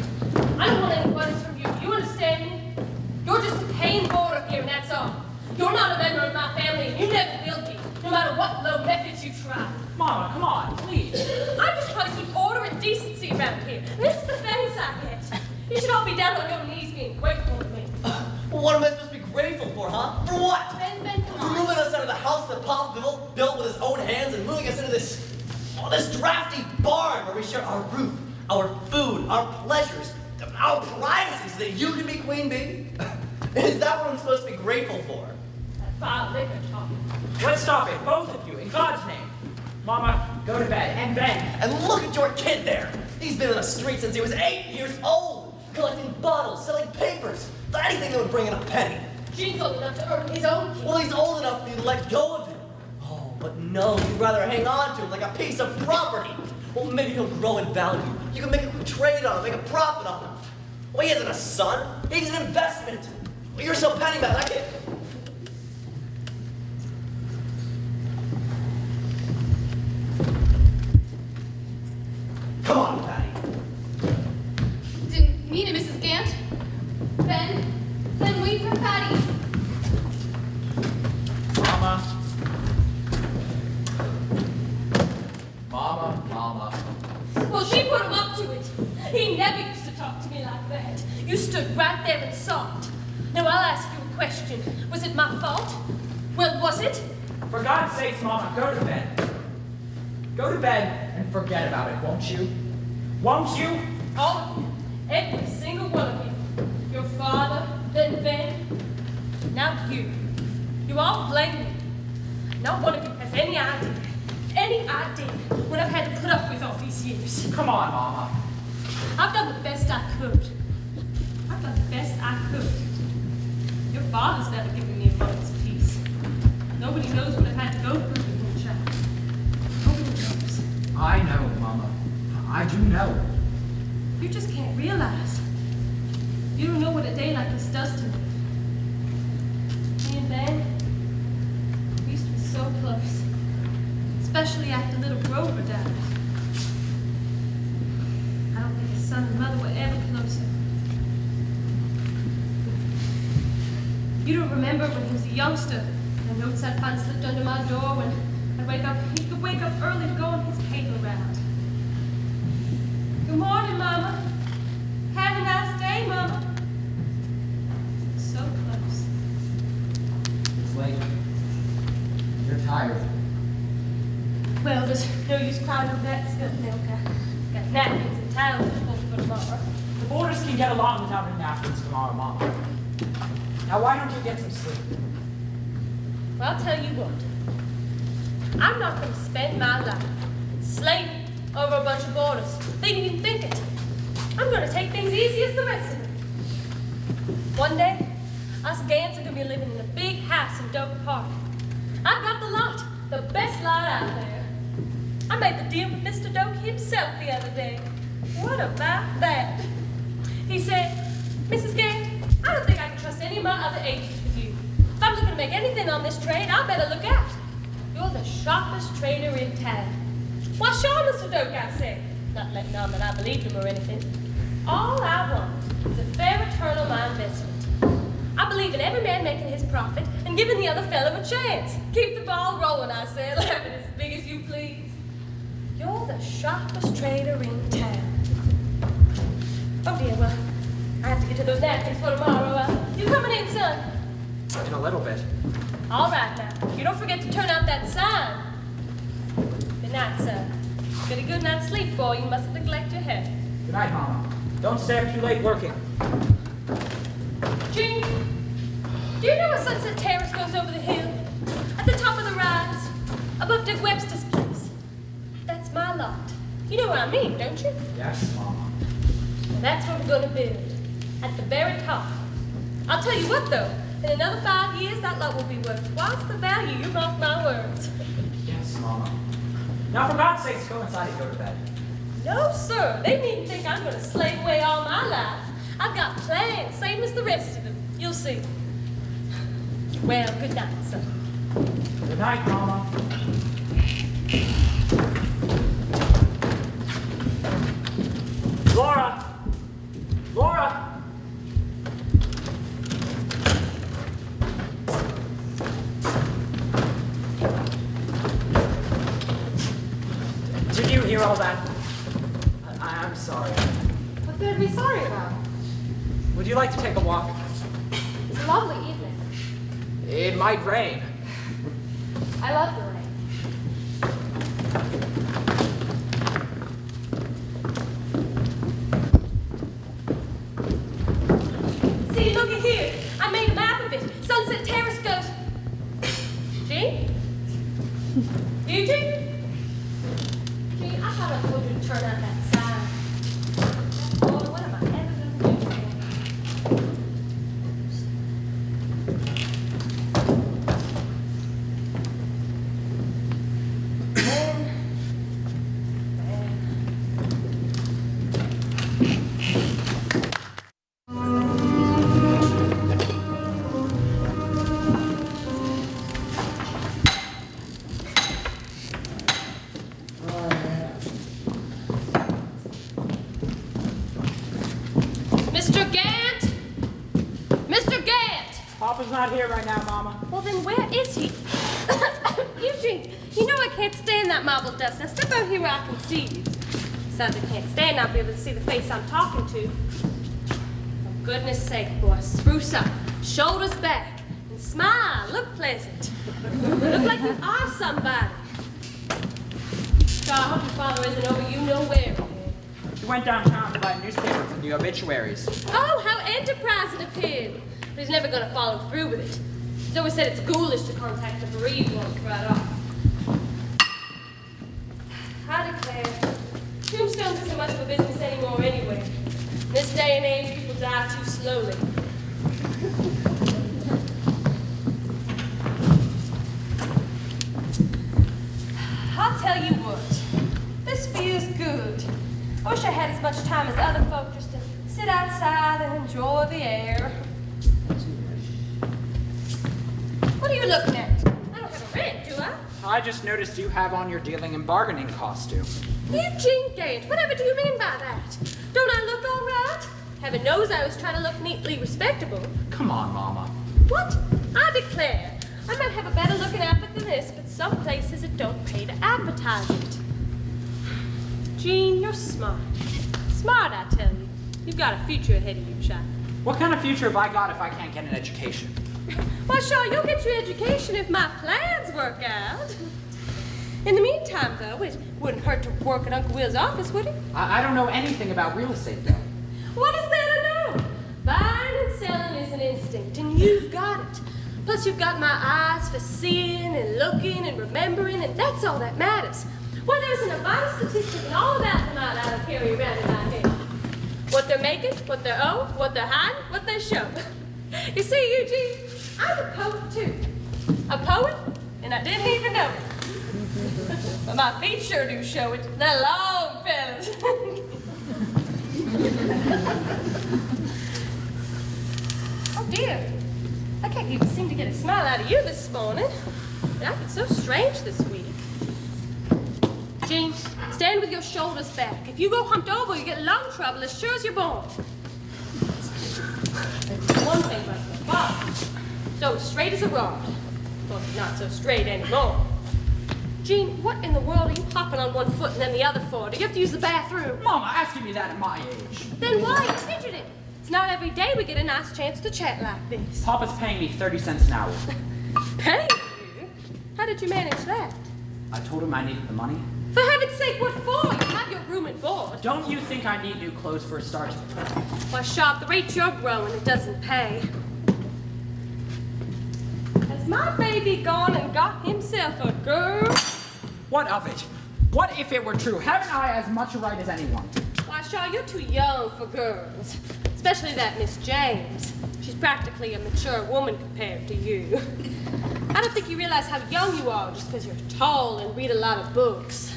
I don't want any money from you. You understand me? You're just a paying boarder here, and that's all. You're not a member of my family, and you never will be, no matter what low methods you try. Mama, come on, please. I'm just trying to keep order and decency around here. And this is the thanks I get. You should all be down on your knees being grateful to me. Well, what am I supposed to be grateful for, huh? For what? Ben, come For on. moving us out of the house that Pop built with his own hands and moving us into this drafty barn where we share our roof, our food, our pleasures, our privacy so that you can be queen bee? Is that what I'm supposed to be grateful for? That vile liquor talk. Let's stop it, both of you, in God's name. Mama, go to bed, and Ben. And look at your kid there. He's been on the street since he was 8 years old, collecting bottles, selling papers, anything that would bring in a penny. Gene's old enough to earn his own keep. Well, he's old enough for you to let go of him. Oh, but no, you'd rather hang on to him like a piece of property. Well, maybe he'll grow in value. You can make a quick trade on him, make a profit on him. Well, he isn't a son. He's an investment. Well, you're so petty, man. I can't. Come on, Patty. Didn't mean it, Mrs. Gant. Ben, wait for Patty. Mama. Well, she put him up to it. He never used to talk to me like that. You stood right there and saw it. Now, I'll ask you a question. Was it my fault? Well, was it? For God's sakes, Mama, go to bed. Go to bed and forget about it, won't you? Won't you? All of you. Every single one of you. Your father, then Ben. Now you. You all blame me. Not one of you has any idea what I've had to put up with all these years. Come on, Mama. I've done the best I could. Your father's never given me a moment's peace. Nobody knows what I've had to go through with him, child. Nobody knows. I know, Mama. I do know. You just can't realize. You don't know what a day like this does to me. Me and Ben, we used to be so close. Especially after little Grover died. I don't think his son and mother were ever closer. You don't remember when he was a youngster, the notes I'd find slipped under my door when I'd wake up, he could wake up early to go on his paper round. Good morning, Mama. Have a nice day, Mama. So close. It's late. You're tired. Well, there's no use crying over that spilt milk. I got napkins and towels to pull for tomorrow. The boarders can get along without any napkins tomorrow, Mama. Now, why don't you get some sleep? Well, I'll tell you what. I'm not going to spend my life slaving over a bunch of boarders. They didn't even think it. I'm going to take things easy as the rest of them. One day, us Gants are going to be living in a big house in Doak Park. I've got the lot, the best lot out there. I made the deal with Mr. Doak himself the other day. What about that? He said, Mrs. Gant, I don't think I can trust any of my other agents with you. If I'm looking to make anything on this trade, I better look out. You're the sharpest trader in town. Why, sure, Mr. Doak, I say. Not letting on that I believed him or anything. All I want is a fair return on my investment. I believe in every man making his profit and giving the other fellow a chance. Keep the ball rolling, I say, laughing as big as you please. You're the sharpest trader in town. Oh dear, well, I have to get to those napkins for tomorrow. You coming in, son? In a little bit. All right now. You don't forget to turn out that sign. Good night, son. Get a good night's sleep, boy. You mustn't neglect your head. Good night, Mama. Don't stay up too late working. Gene, do you know where Sunset Terrace goes over the hill? At the top of the rise, above Dick Webster's place. That's my lot. You know what I mean, don't you? Yes, Mama. Well, that's where we're going to build. At the very top. I'll tell you what, though. In another 5 years, that lot will be worth twice the value. You mark my words. Yes, Mama. Now, for God's sakes, go inside and go to bed. No, sir. They needn't think I'm going to slave away all my life. I've got plans, same as the rest of them. You'll see. Well, good night, son. Good night, Mama. Laura! Laura! Did you hear all that? I'm sorry. What's there to be sorry about? Would you like to take a walk? It's a lovely evening. It might rain. I love the rain. See, look at here. I made a map of it. Sunset Terrace goes. Gene? Eugene? Gene, I thought I told you to turn out that sign. Lord, what am I ever going to do? Mr. Gant! Mr. Gant! Papa's not here right now, Mama. Well, then where is he? Eugene, you know I can't stand that marble dust. Now step out here where I can see you. Besides, I can't stand not be able to see the face I'm talking to. For goodness sake, boy, spruce up, shoulders back, and smile. Look pleasant. Look like you are somebody. God, I hope your father isn't over you nowhere. He went downtown to buy a newspaper from the obituaries. Oh, how enterprising of him! But he's never going to follow through with it. He's always said it's ghoulish to contact the bereaved ones right off. I declare, tombstones isn't much of a business anymore anyway. In this day and age, people die too slowly. I'll tell you what, this feels good. I wish I had as much time as other folk just to sit outside and enjoy the air. What are you looking at? I don't have a rent, do I? I just noticed you have on your dealing and bargaining costume. Eugene Gant, whatever do you mean by that? Don't I look all right? Heaven knows I was trying to look neatly respectable. Come on, Mama. What? I declare, I might have a better looking outfit than this, but some places it don't pay to advertise it. Gene, you're smart. Smart, I tell you. You've got a future ahead of you, child. What kind of future have I got if I can't get an education? Well, sure, you'll get your education if my plans work out. In the meantime, though, it wouldn't hurt to work at Uncle Will's office, would it? I don't know anything about real estate, though. What is there to know? Buying and selling is an instinct, and you've got it. Plus, you've got my eyes for seeing and looking and remembering, and that's all that matters. Well, there's an advice statistic and all about them I don't carry around in my head. What they're making, what they're owe, what they're hiding, what they show. You see, Eugene, I'm a poet too. A poet, and I didn't even know it. But my feet sure do show it. They're long, fellas. Oh dear, I can't even seem to get a smile out of you this morning. It acted so strange this week. Jean, stand with your shoulders back. If you go humped over, you get lung trouble as sure as you're born. There's one thing about your father. So straight as a rod. Well, he's not so straight anymore. Jean, what in the world are you hopping on one foot and then the other for? Do you have to use the bathroom? Mama, asking me that at my age. Then why are you fidgeting? It's not every day we get a nice chance to chat like this. Papa's paying me 30 cents an hour. Paying you? How did you manage that? I told him I needed the money. For heaven's sake, what for? You have your room and board. Don't you think I need new clothes for a start? Why, Sharp, the rate you're growing, it doesn't pay. Has my baby gone and got himself a girl? What of it? What if it were true? Haven't I as much right as anyone? Why, Shaw, you're too young for girls. Especially that Miss James. She's practically a mature woman compared to you. I don't think you realize how young you are just because you're tall and read a lot of books.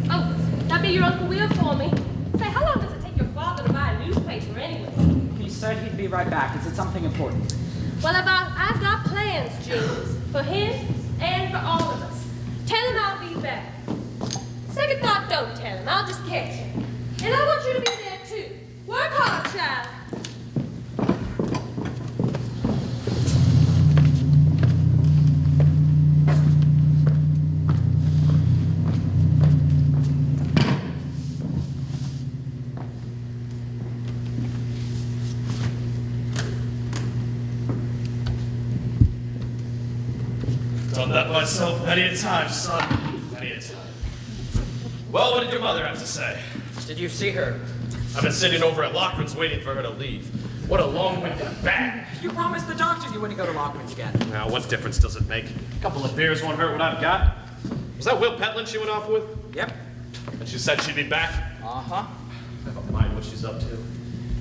Oh, that be your Uncle Will for me. Say, how long does it take your father to buy a newspaper anyway? He said he'd be right back. Is it something important? Well, I've got plans, James, for him and for all of us. Tell him I'll be back. Second thought, don't tell him. I'll just catch him. And I want you to be there, too. Work hard, child. Done that myself many a time, son. Many a time. Well, what did your mother have to say? Did you see her? I've been sitting over at Lockwood's waiting for her to leave. What a long-winded bag. You promised the doctor you wouldn't go to Lockwood's again. Now, what difference does it make? A couple of beers won't hurt what I've got. Was that Will Petlin she went off with? Yep. And she said she'd be back? Uh-huh. I don't mind what she's up to.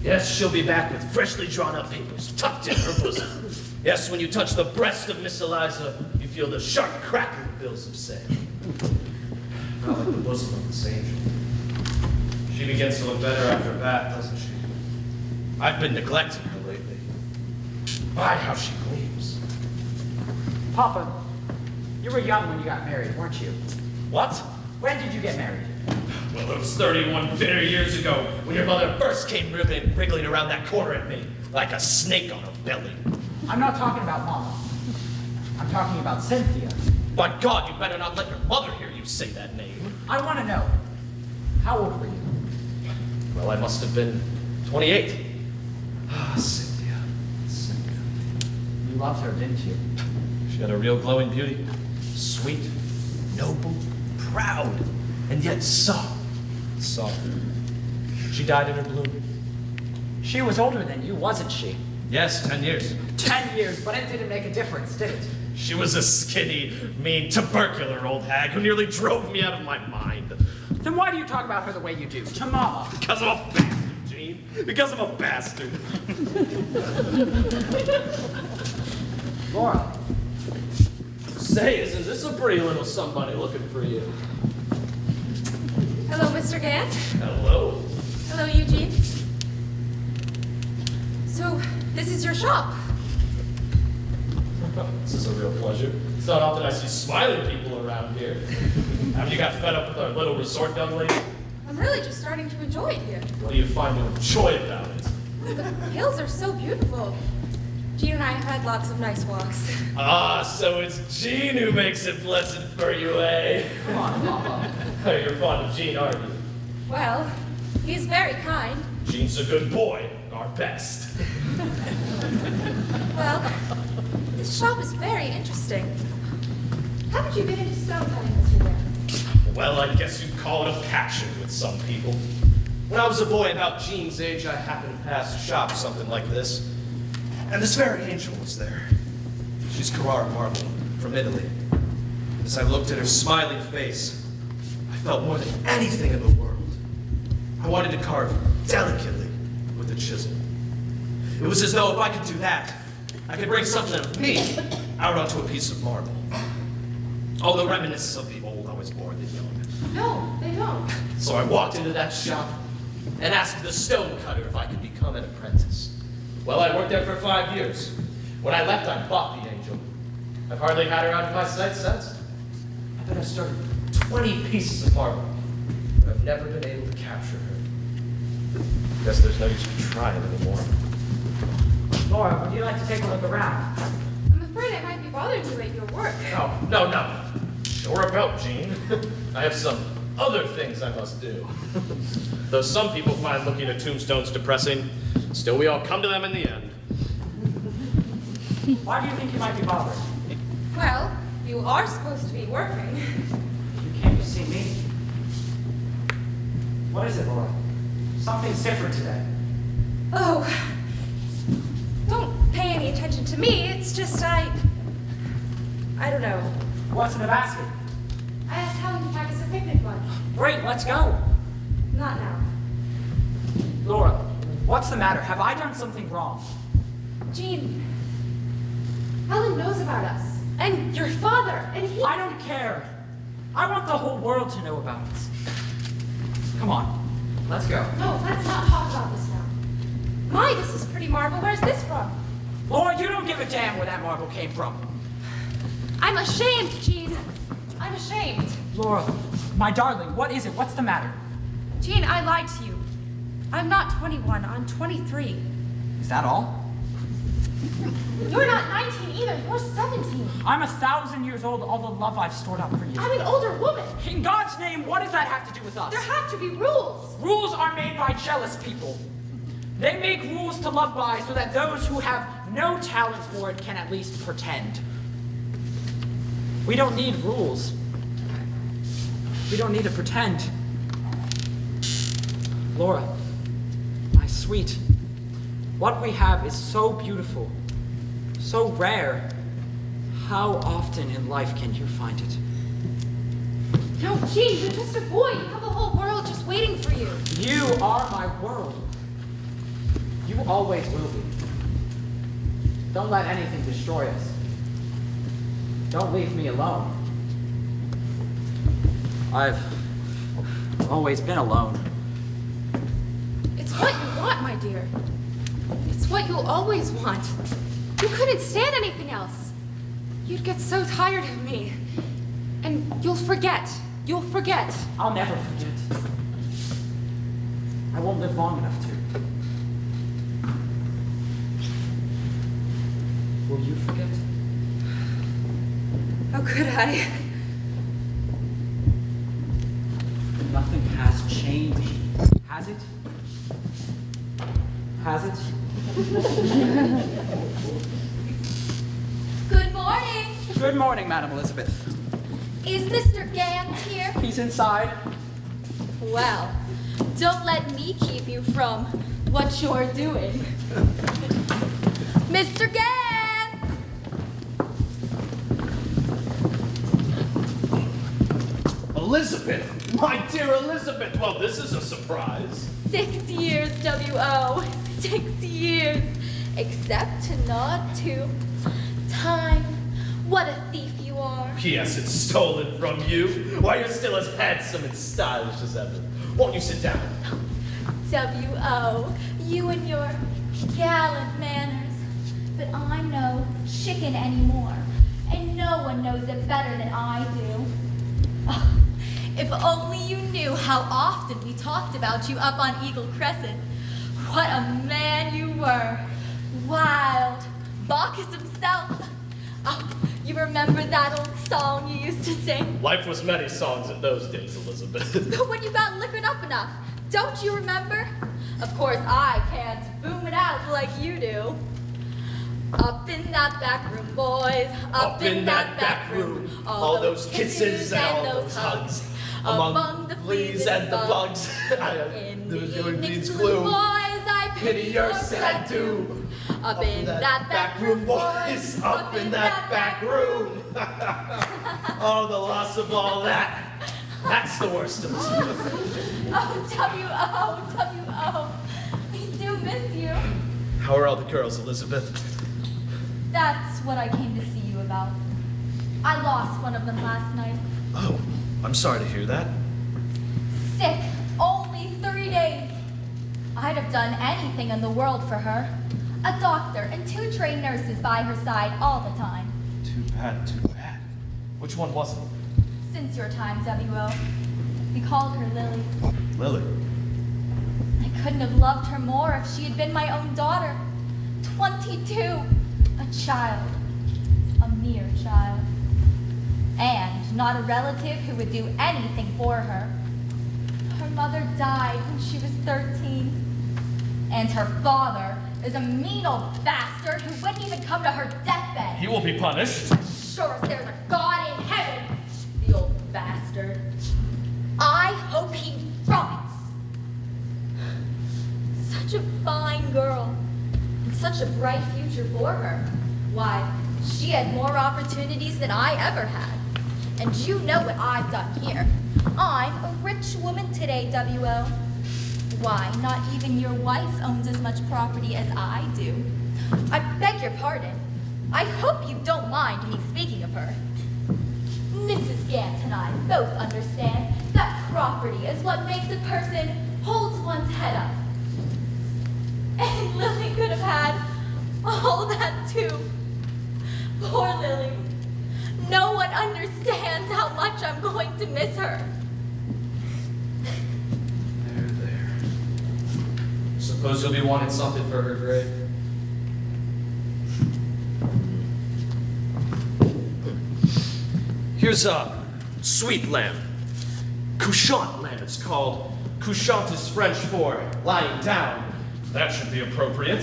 Yes, she'll be back with freshly drawn-up papers tucked in her bosom. Yes, when you touch the breast of Miss Eliza, you feel the sharp crack of the bills of sale. Not like the bosom of this angel. She begins to look better after a bath, doesn't she? I've been neglecting her lately. My, how she gleams. Papa, you were young when you got married, weren't you? What? When did you get married? Well, it was 31 bitter years ago when your mother first came wriggling around that corner at me, like a snake on her belly. I'm not talking about Mama. I'm talking about Cynthia. By God, you better not let your mother hear you say that name. I want to know. How old were you? Well, I must have been 28. Ah, Cynthia. Cynthia. You loved her, didn't you? She had a real glowing beauty. Sweet, noble, proud, and yet soft. Soft. She died in her bloom. She was older than you, wasn't she? Yes, 10 years. 10 years, but it didn't make a difference, did it? She was a skinny, mean, tubercular old hag who nearly drove me out of my mind. Then why do you talk about her the way you do? To Mama. Because I'm a bastard, Gene. Because I'm a bastard. Laura. Say, isn't this a pretty little somebody looking for you? Hello, Mr. Gant. Hello. Hello, Eugene. So, this is your shop. This is a real pleasure. It's not often I see smiling people around here. Have you got fed up with our little resort, young lady? I'm really just starting to enjoy it here. What do you find to enjoy about it? The hills are so beautiful. Jean and I have had lots of nice walks. Ah, so it's Gene who makes it pleasant for you, eh? Come on, Papa. You're fond of Gene, aren't you? Well, he's very kind. Gene's a good boy, our best. Well, this shop is very interesting. How did you get into stone cutting, Mr. Gant? Well, I guess you'd call it a passion with some people. When I was a boy about Gene's age, I happened to pass a shop something like this. And this very angel was there. She's Carrara marble from Italy. As I looked at her smiling face, I felt more than anything in the world. I wanted to carve delicately with a chisel. It was as though if I could do that, I could bring something of me out onto a piece of marble. Oh, the reminiscences of the old always bore the young. No, they don't. So I walked into that shop and asked the stone cutter if I could become an apprentice. Well, I worked there for 5 years. When I left, I bought the angel. I've hardly had her out of my sight since. I bet I've started 20 pieces of marble, but I've never been able to capture her. Guess there's no use in trying anymore. Laura, would you like to take a look around? I'm afraid I might be bothering you at your work. No. Show her about, Jean. I have some other things I must do. Though some people find looking at tombstones depressing, still we all come to them in the end. Why do you think you might be bothered? Well, you are supposed to be working. You came to see me. What is it, Laura? Something's different today. Oh, don't pay any attention to me. It's just I don't know. What's in the basket? I asked Helen to pack us a picnic lunch. Great, let's go. Not now. Laura, what's the matter? Have I done something wrong? Jean, Helen knows about us. and your father, and he... I don't care. I want the whole world to know about us. Come on, let's go. No, let's not talk about this now. My, this is pretty marble. Where's this from? Laura, you don't give a damn where that marble came from. I'm ashamed, Jean. I'm ashamed. Laura, my darling, what is it? What's the matter? Jean, I lied to you. I'm not 21. I'm 23. Is that all? You're not 19 either. You're 17. I'm 1,000 years old, all the love I've stored up for you. I'm an older woman. In God's name, what does that have to do with us? There have to be rules. Rules are made by jealous people. They make rules to love by so that those who have no talent for it can at least pretend. We don't need rules. We don't need to pretend. Laura, my sweet, what we have is so beautiful, so rare. How often in life can you find it? No, Jean, you're just a boy. You have a whole world just waiting for you. You are my world. You always will be. Don't let anything destroy us. Don't leave me alone. I've always been alone. It's what you want, my dear. It's what you'll always want. You couldn't stand anything else. You'd get so tired of me. And you'll forget. You'll forget. I'll never forget. I won't live long enough to. Will you forget? How could I? Nothing has changed, has it? Has it? Good morning. Good morning, Madam Elizabeth. Is Mr. Gant here? He's inside. Well, don't let me keep you from what you're doing. Mr. Gant! Elizabeth! My dear Elizabeth! Well, this is a surprise. 6 years, W.O. 6 years. Except to nod to time. What a thief you are. Yes, it's stolen from you. Why, you're still as handsome and stylish as ever. Won't you sit down? W.O., you and your gallant manners. But I'm no chicken anymore. And no one knows it better than I do. Oh, if only you knew how often we talked about you up on Eagle Crescent. What a man you were. Wild. Bacchus himself. Oh, you remember that old song you used to sing? Life was many songs in those days, Elizabeth. But when you got liquored up enough, don't you remember? Of course, I can't boom it out like you do. Up in that back room, boys. Up in that back room. All those kisses and all those hugs. Among the fleas and the bugs. In There's the your evenings, needs little glue. boys, I Pity your sad doom. Up in that back room, boys. Up in that back room. Oh, the loss of all that. That's the worst, Elizabeth. Oh, W.O., we do miss you. How are all the girls, Elizabeth? That's what I came to see you about. I lost one of them last night. Oh, I'm sorry to hear that. Sick, only 3 days. I'd have done anything in the world for her. A doctor and 2 trained nurses by her side all the time. Too bad, too bad. Which one was it? Since your time, W.O. We called her Lily. Lily. I couldn't have loved her more if she had been my own daughter. 22. A child. A mere child. And not a relative who would do anything for her. Her mother died when she was 13. And her father is a mean old bastard who wouldn't even come to her deathbed. He will be punished. Sure as there's a God in heaven, the old bastard. I hope he rots. Such a fine girl, and such a bright future for her. Why, she had more opportunities than I ever had. And you know what I've done here. I'm a rich woman today, W.O. Why, not even your wife owns as much property as I do. I beg your pardon. I hope you don't mind me speaking of her. Mrs. Gant and I both understand that property is what makes a person hold one's head up. And Lily could have had all that too. Poor Lily. No one understands how much I'm going to miss her. There. Suppose you'll be wanting something for her grave. Here's a sweet lamb. Couchant lamb, it's called. Couchant is French for lying down. That should be appropriate.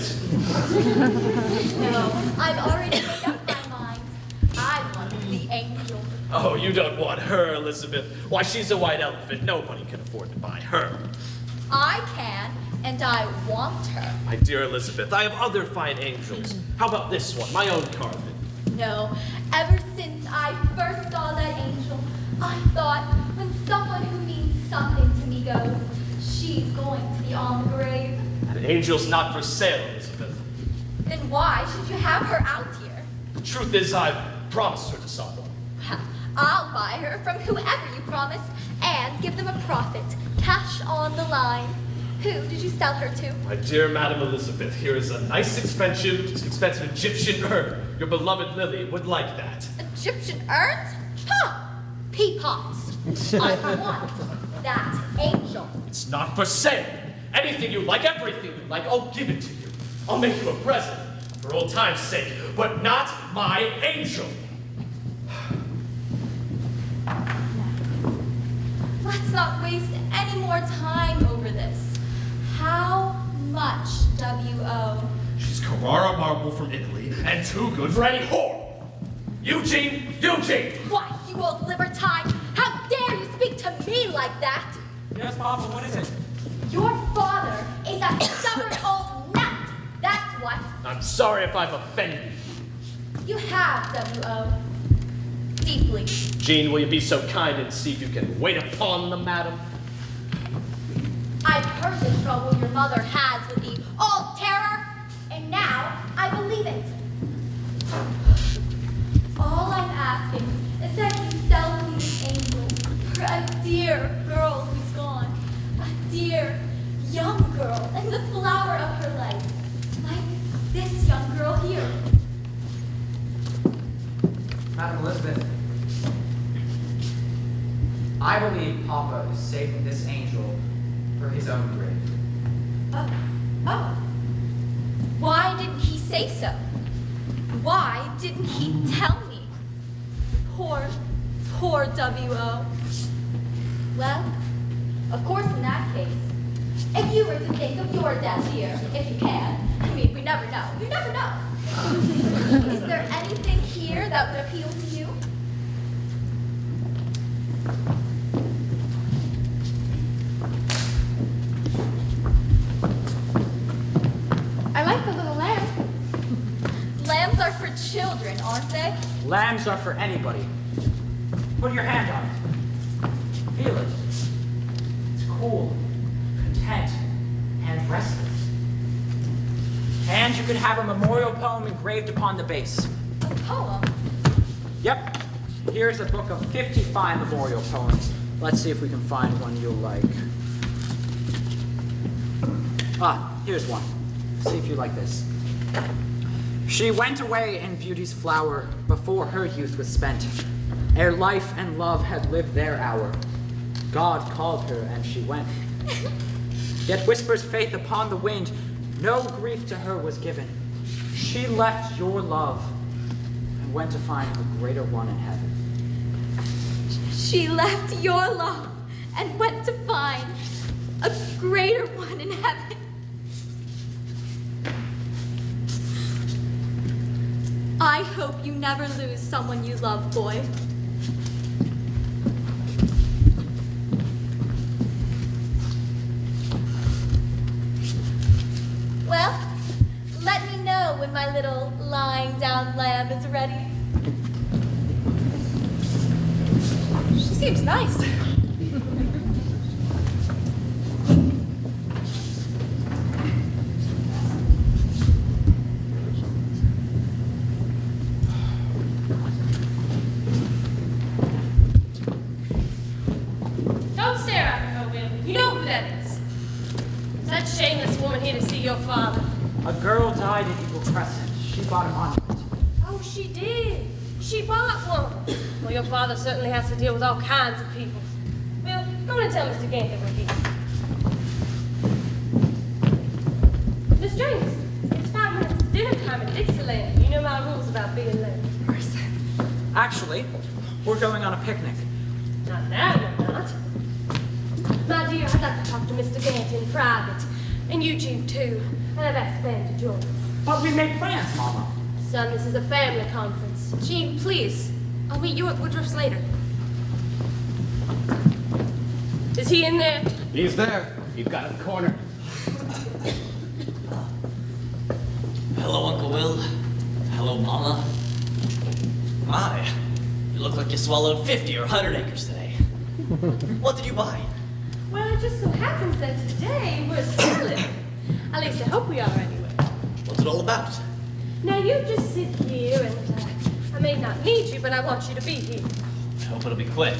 No, I've already made up my mind. I want the angel. Oh, you don't want her, Elizabeth. Why, she's a white elephant. Nobody can afford to buy her. I can, and I want her. My dear Elizabeth, I have other fine angels. How about this one, my own carving? No, ever since I first saw that angel, I thought when someone who means something to me goes, she's going to be on the grave. An angel's not for sale, Elizabeth. Then why should you have her out here? The truth is, I've promised her to someone. I'll buy her from whoever you promise and give them a profit. Cash on the line. Who did you sell her to? My dear Madam Elizabeth, here is a nice expensive Egyptian urn. Your beloved Lily would like that. Egyptian urns? Huh! Peapots. I want that angel. It's not for sale. Anything you like, everything you like, I'll give it to you. I'll make you a present, for old time's sake, but not my angel. Let's not waste any more time over this. How much, W.O.? She's Carrara marble from Italy, and too good for any whore. Eugene! Why, you old libertine! How dare you speak to me like that? Yes, Papa, what is it? Your father is a stubborn old nut. That's what. I'm sorry if I've offended you. You have, W.O. Deeply. Jean, will you be so kind and see if you can wait upon the madam? I've heard the trouble your mother has with the old terror, and now I believe it. All I'm asking is that you sell me this angel for a dear girl who's gone. A dear young girl in the flower of her life. Like this young girl here. Madam Elizabeth, I believe Papa is saving this angel for his own grave. Oh. Why didn't he say so? Why didn't he tell me? Poor W.O. Well, of course in that case, if you were to think of your death here, if you can, I mean, we never know. You never know. Is there anything here that would appeal to you? I like the little lamb. Lambs are for children, aren't they? Lambs are for anybody. Put your hand on it. Feel it. It's cool, content, and restless. And you could have a memorial poem engraved upon the base. A poem? Yep. Here's a book of 55 memorial poems. Let's see if we can find one you'll like. Here's one. See if you like this. She went away in beauty's flower before her youth was spent. Ere life and love had lived their hour, God called her and she went. Yet whispers faith upon the wind, no grief to her was given. She left your love and went to find a greater one in heaven. She left your love and went to find a greater one in heaven. I hope you never lose someone you love, boy. Well, let me know when my little lying down lamb is ready. She seems nice. Don't stare at her, Will. You know who that is. It's that shameless woman here to see your father. A girl died at Eagle Crescent. She bought a monument. Oh, she did. She bought one. Well, your father certainly has to deal with all kinds of people. Will, go and tell Mr. Gant that we're here. Miss James, it's 5 minutes to dinner time in Dixieland. You know my rules about being late. Actually, we're going on a picnic. Not now, we're not. My dear, I'd like to talk to Mr. Gant in private. And Eugene, too. And I've asked Ben to join us. But we made plans, Mama. Son, this is a family conference. Jean, please. I'll meet you at Woodruff's later. Is he in there? He's there. You've got him cornered. Hello, Uncle Will. Hello, Mama. My, you look like you swallowed 50 or 100 acres today. What did you buy? Well, it just so happens that today we're selling. At least I hope we are anyway. What's it all about? Now you just sit here and I may not need you, but I want you to be here. I hope it'll be quick.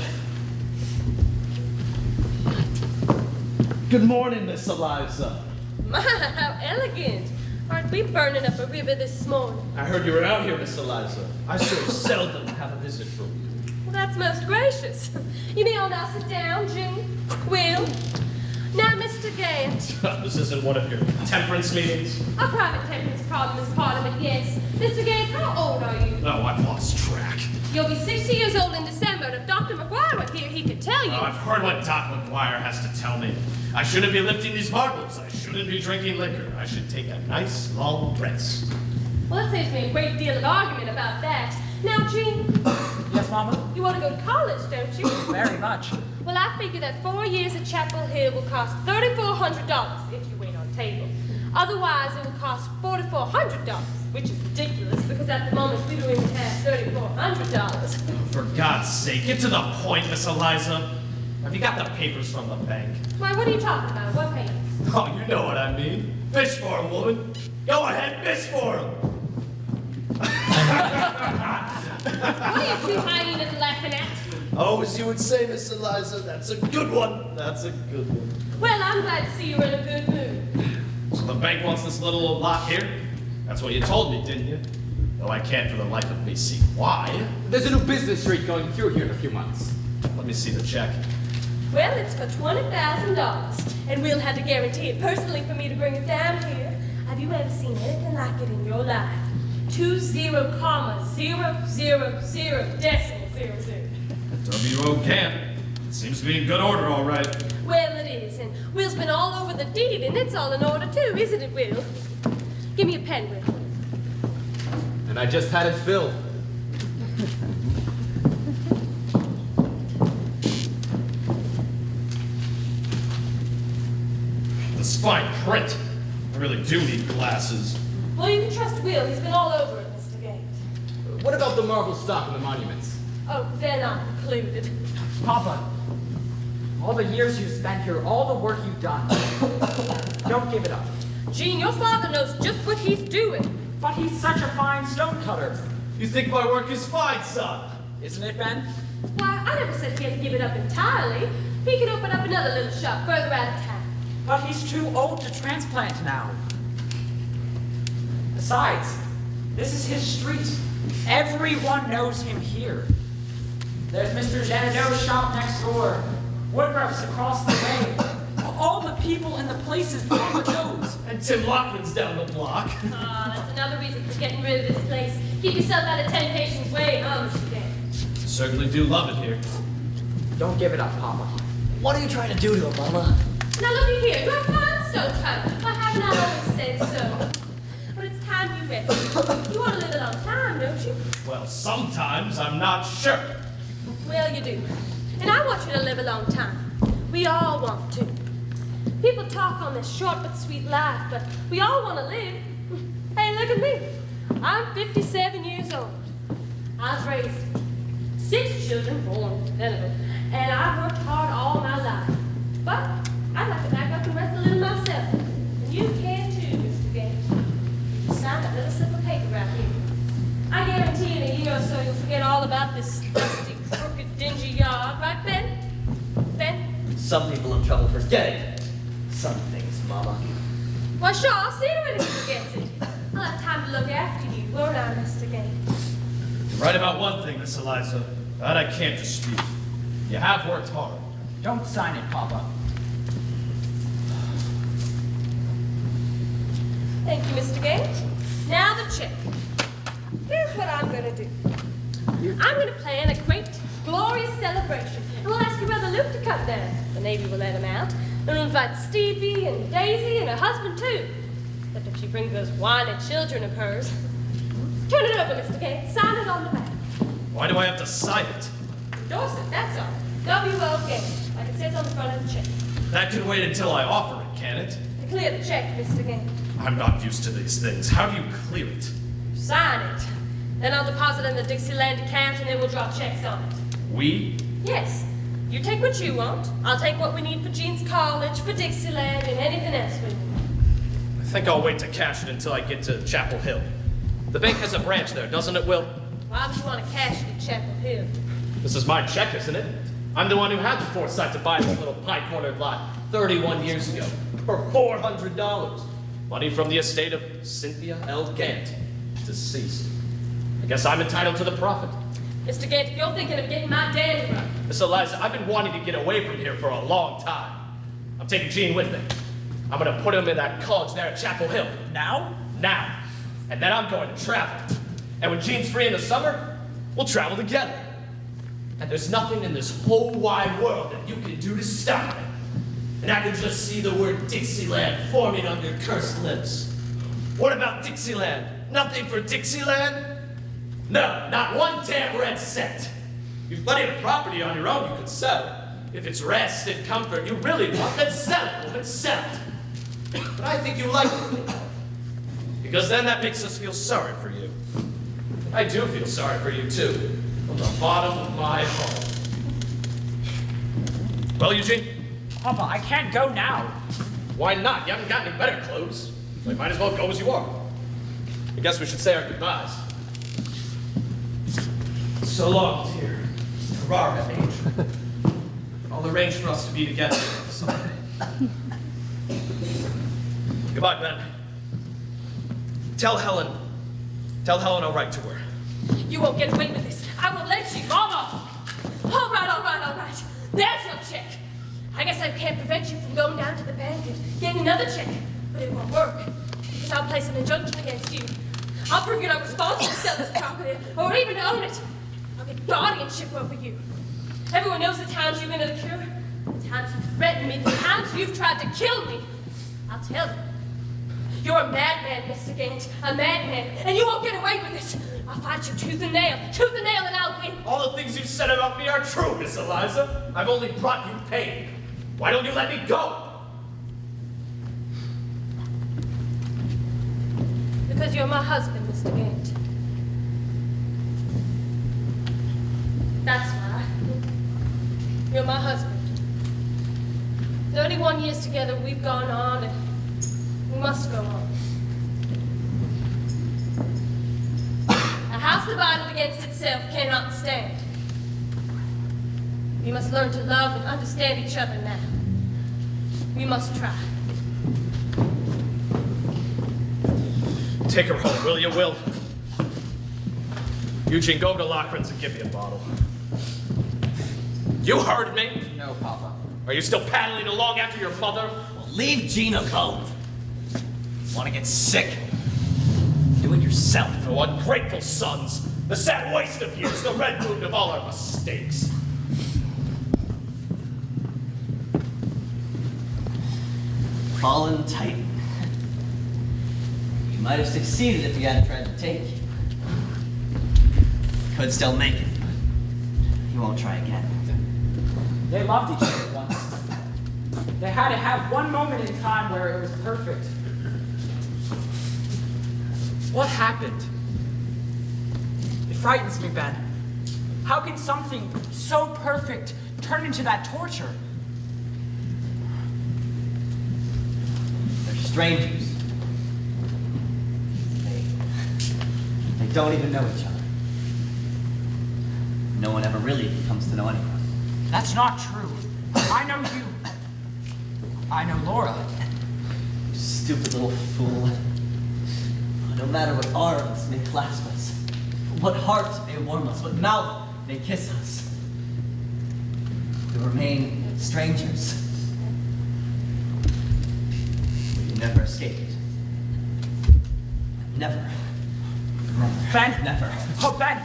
Good morning, Miss Eliza. My, how elegant. Aren't we burning up a river this morning? I heard you were out here, Miss Eliza. I so seldom have a visit from you. Well, that's most gracious. You may all now sit down, Jean. Will. Now, Mr. Gant. This isn't one of your temperance meetings. A private temperance problem is part of it, yes. Mr. Gant, how old are you? Oh, I've lost track. You'll be 60 years old in December, and if Dr. McGuire were here, he could tell you. Oh, I've heard what Doc McGuire has to tell me. I shouldn't be lifting these marbles. I shouldn't be drinking liquor. I should take a nice, long rest. Well, it saves me a great deal of argument about that. Now, Jean, Yes, Mama? you want to go to college, don't you? Very much. Well, I figure that 4 years at Chapel Hill will cost $3,400 if you wait on table. Otherwise, it will cost $4,400, which is ridiculous because at the moment we don't even have $3,400. For God's sake, get to the point, Miss Eliza. Have you got the papers from the bank? Why, what are you talking about? What papers? Oh, you know what I mean. Fish for him, woman. Go ahead, fish for him. What are you two hyenas laughing at? Oh, as you would say, Miss Eliza, that's a good one. That's a good one. Well, I'm glad to see you're in a good mood. So the bank wants this little lot here? That's what you told me, didn't you? Though I can't for the life of me see why. There's a new business street going through here in a few months. Let me see the check. Well, it's for $20,000, and Will had to guarantee it personally for me to bring it down here. Have you ever seen anything like it in your life? 20,000,000 decimal 00. W.O. Camp. Seems to be in good order, all right. Well, it is, and Will's been all over the deed, and it's all in order too, isn't it, Will? Give me a pen, Will. And I just had it filled. This fine print. I really do need glasses. Well, you can trust Will. He's been all over it, Mr. Gate. What about the marble stock and the monuments? Oh, they're not included. Papa, all the years you spent here, all the work you've done, don't give it up. Gene, your father knows just what he's doing. But he's such a fine stone cutter. You think my work is fine, son? Isn't it, Ben? Why, I never said he had to give it up entirely. He could open up another little shop further out of town. But he's too old to transplant now. Besides, This is his street. Everyone knows him here. There's Mr. Janido's shop next door. Woodruff's across the way. All the people and the places Papa knows. And Tim Laughlin's down the block. That's another reason for getting rid of this place. Keep yourself out of Temptation's way, huh, Mr. Gant? Certainly do love it here. Don't give it up, Papa. What are you trying to do to him, Mama? Now looky here, you're a fine stone type. Why haven't I always said so? But it's time you rest. You want to live a long time, don't you? Well, sometimes I'm not sure. Well, you do. And I want you to live a long time. We all want to. People talk on this short but sweet life, but we all want to live. Hey, look at me. I'm 57 years old. I was raised 6 children, born, none of them, and I've worked hard all my life. But I'd like to back up and rest a little myself. And you can too, Mr. Gant. Just sign that little slip of paper right here. I guarantee in a year or so you'll forget all about this dusty, crooked, dingy yard, right, Ben? Ben? Some people have trouble forgetting some things, Mama. Well, sure, I'll see you when he forgets it. I'll have time to look after you, won't I, Mr. Gant? You're right about one thing, Miss Eliza. That I can't dispute. You have worked hard. Don't sign it, Papa. Thank you, Mr. Gant. Now the check. Here's what I'm going to do. I'm going to plan a great, glorious celebration. And we'll ask your brother Luke to come down. The Navy will let him out. And we'll invite Stevie and Daisy and her husband, too. Except if she brings those whining children of hers. Turn it over, Mr. Gant. Sign it on the back. Why do I have to sign it? Endorse it, that's all. W-O-K, like it says on the front of the check. That can wait until I offer it, can it? To clear the check, Mr. Gant. I'm not used to these things. How do you clear it? Sign it. Then I'll deposit it in the Dixieland account and then we'll draw checks on it. We? Yes. You take what you want. I'll take what we need for Jean's college, for Dixieland, and anything else we need. I think I'll wait to cash it until I get to Chapel Hill. The bank has a branch there, doesn't it, Will? Why would you want to cash it at Chapel Hill? This is my check, isn't it? I'm the one who had the foresight to buy this little pie-cornered lot 31 years ago for $400. Money from the estate of Cynthia L. Gant, deceased. I guess I'm entitled to the profit. Mr. Gant, if you're thinking of getting my dandy right. Miss Eliza, I've been wanting to get away from here for a long time. I'm taking Jean with me. I'm gonna put him in that college there at Chapel Hill. Now? Now. And then I'm going to travel. And when Jean's free in the summer, we'll travel together. And there's nothing in this whole wide world that you can do to stop me. And I can just see the word Dixieland forming on your cursed lips. What about Dixieland? Nothing for Dixieland? No, not one damn red cent. You've plenty of property on your own you could sell. If it's rest and comfort you really want, then sell it, woman, sell it. But I think you like it. Because then that makes us feel sorry for you. I do feel sorry for you, too. From the bottom of my heart. Well, Eugene? Papa, I can't go now. Why not? You haven't got any better clothes. So you might as well go as you are. I guess we should say our goodbyes. So long, dear. Carrara and Angel. I'll arrange for us to be together someday. Goodbye, Ben. Tell Helen I'll write to her. You won't get away with this. I will let you. Mama! All right. There's your check. I guess I can't prevent you from going down to the bank and getting another check, but it won't work. Because I'll place an injunction against you. I'll prove you're not responsible to sell this property, or even to own it. I'll get guardianship over you. Everyone knows the times you've been to the cure, the times you've threatened me, the times you've tried to kill me. I'll tell them. You're a madman, Mr. Gant, a madman, and you won't get away with it. I'll fight you tooth and nail, and I'll win. All the things you've said about me are true, Miss Eliza. I've only brought you pain. Why don't you let me go? Because you're my husband, Mr. Gant. That's why. You're my husband. 31 years together, we've gone on, and we must go on. A house divided against itself cannot stand. We must learn to love and understand each other now. We must try. Take her home, will you, Will? Eugene, go over to Lochran's and give me a bottle. You heard me? No, Papa. Are you still paddling along after your mother? Well, leave Gene alone. Want to get sick? Do it yourself. Oh, ungrateful sons! The sad waste of years, the red wound of all our mistakes. Fallen Titan. You might have succeeded if you hadn't tried to take you. Could still make it, but you won't try again. They loved each other once. They had to have one moment in time where it was perfect. What happened? It frightens me, Ben. How can something so perfect turn into that torture? They're strangers. They don't even know each other. No one ever really comes to know anyone. That's not true. I know you. I know Laura. You stupid little fool. No matter what arms may clasp us, what heart may warm us, what mouth may kiss us, we remain strangers. We can never escape it. Never. Never. Ben! Never. Oh, Ben!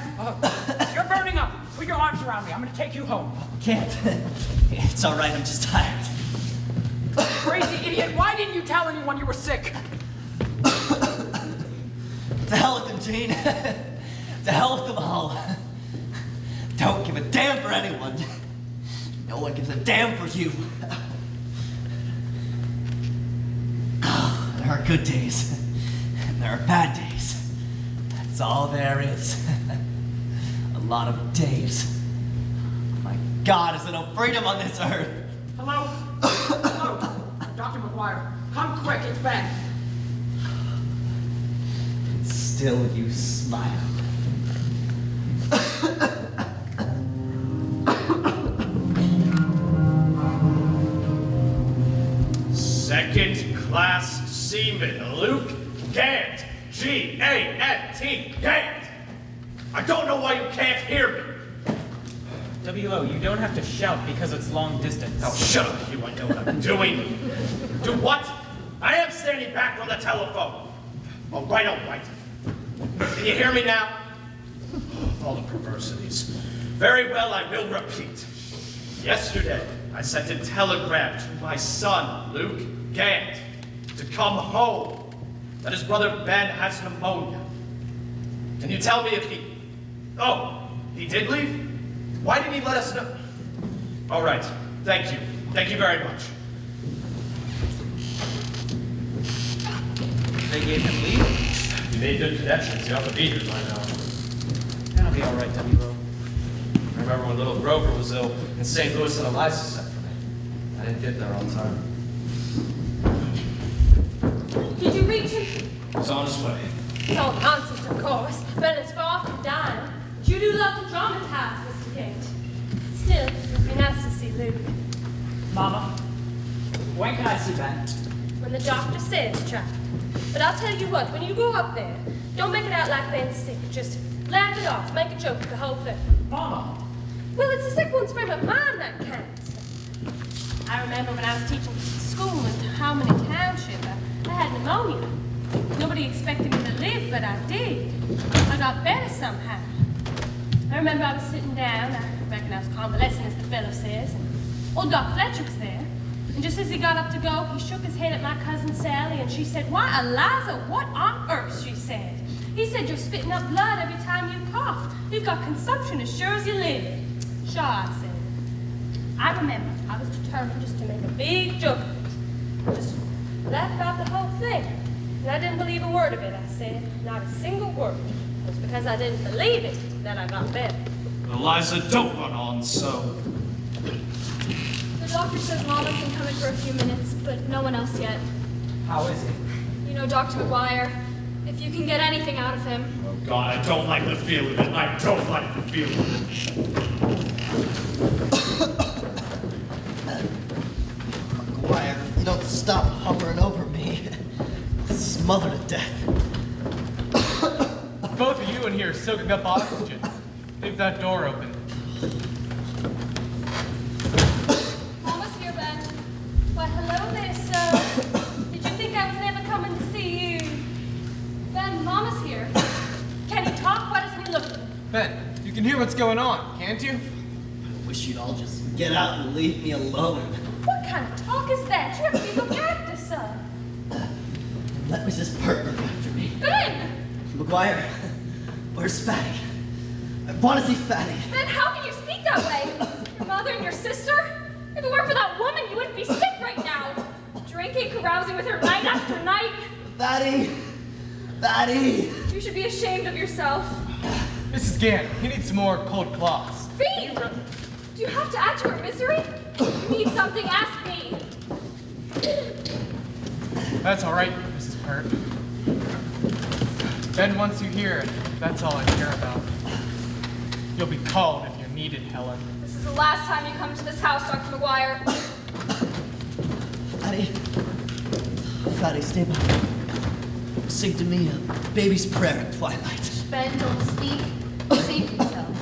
You're burning up! Put your arms around me. I'm gonna take you home. Can't. It's all right, I'm just tired. Crazy idiot! Why didn't you tell anyone you were sick? To hell with them, Gene. To hell with them all. Don't give a damn for anyone. No one gives a damn for you. There are good days, and there are bad days. That's all there is. A lot of days. My God, is there no freedom on this earth? Hello? Hello? Dr. McGuire, come quick, it's Ben. Still you smile. Second class seaman Luke Gant. G-A-N-T. Gant. I don't know why you can't hear me. W.O., you don't have to shout because it's long distance. Oh, shut up, you. I know what I'm doing. Do what? I am standing back on the telephone. All right, all right. Can you hear me now? All the perversities. Very well, I will repeat. Yesterday, I sent a telegram to my son, Luke Gant, to come home, that his brother Ben has pneumonia. Can you tell me if he... Oh, he did leave? Why didn't he let us know? All right, thank you. Thank you very much. They gave him leave? You made good connections. You ought to be here by now. That'll be all right, W.O. I remember when little Grover was ill in St. Louis and Eliza sent for me. I didn't get there on time. Did you reach him? He's on his way. It's all nonsense, of course, but it's far from dying. You do love to dramatize, Mr. Gate. Still, it'd be nice to see Luke. Mama, when can I see Ben? When the doctor says, child. But I'll tell you what, when you go up there, don't make it out like Ben's sick. Just laugh it off, make a joke of the whole thing. Mama! Well, it's the sick one's frame of mind that counts. I remember when I was teaching school in Harmony Township, I had pneumonia. Nobody expected me to live, but I did. I got better somehow. I remember I was sitting down, I reckon I was convalescing, as the fellow says, and old Doc Fletcher was there. And just as he got up to go, he shook his head at my cousin Sally, and she said, "Why, Eliza, what on earth?" she said. He said, "You're spitting up blood every time you cough. You've got consumption as sure as you live." "Sure," I said. I remember I was determined just to make a big joke of it. Just laugh about the whole thing. And I didn't believe a word of it, I said. Not a single word. It was because I didn't believe it that I got better. Eliza, don't run on so. The doctor says Mama can come in for a few minutes, but no one else yet. How is he? You know, Dr. McGuire, if you can get anything out of him. Oh, God, I don't like the feel of it. I don't like the feel of it. McGuire, you don't stop hovering over me. Smothered to death. Both of you in here soaking up oxygen. Leave that door open. Mama's here, Ben. Why, hello there, sir. Did you think I was never coming to see you? Ben, Mama's here. Can he talk? Why doesn't he look at me? Ben, you can hear what's going on, can't you? I wish you'd all just get out and leave me alone. What kind of talk is that? You have to be the character, son. Let Mrs. Pert look after me. Ben! McGuire, where's Fatty? I want to see Fatty. Ben, how can you speak that way? Your mother and your sister? If it weren't for that woman, you wouldn't be sick right now. Drinking, carousing with her night after night. Fatty! Fatty! You should be ashamed of yourself. Mrs. Gann, he needs some more cold cloths. Fiend! Do you have to add to her misery? You need something, ask me. That's all right, Mrs. Pert. Ben wants you here, and that's all I care about. You'll be called if you're needed, Helen. This is the last time you come to this house, Dr. McGuire. Fatty. Fatty, stay by. Sing to me a baby's prayer at twilight. Ben, don't speak. Save yourself.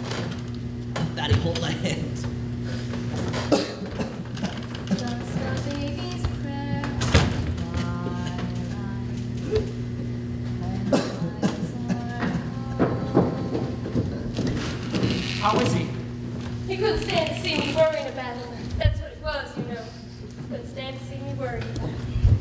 Fatty, hold my hand. Just a baby's prayer. How is he? He couldn't stand to see me worrying about him. That's what it was, you know. Couldn't stand to see me worrying about him.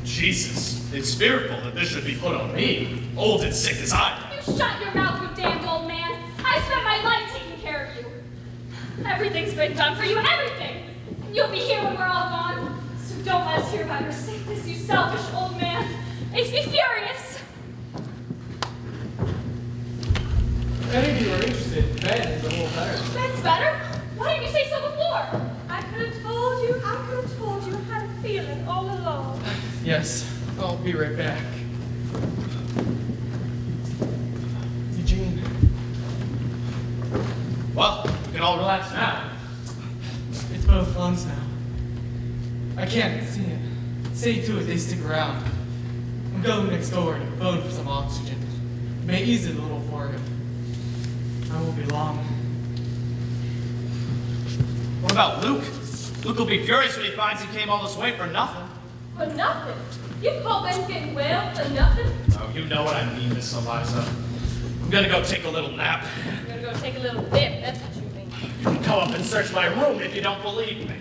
Jesus, it's fearful that this should be put on me, old and sick as I am. You shut your mouth, you damned old man. I spent my life taking care of you. Everything's been done for you, everything. And you'll be here when we're all gone. So don't let us hear about your sickness, you selfish old man. Makes me furious. If any of you are interested, Ben is a little better. That's better. Why didn't you say so before? I could have told you. I could have told you. I had a feeling all along. Yes, I'll be right back. Eugene. Well, we can all relax now. It's both lungs now. I can't see it. Say to it they stick around. I'm going next door to phone for some oxygen. It may ease it a little for him. I won't be long. What about Luke? Luke will be furious when he finds he came all this way for nothing. For nothing. You call Ben getting well for nothing? Oh, you know what I mean, Miss Eliza. I'm gonna go take a little nap. You're gonna go take a little dip. That's what you mean. You can go up and search my room if you don't believe me.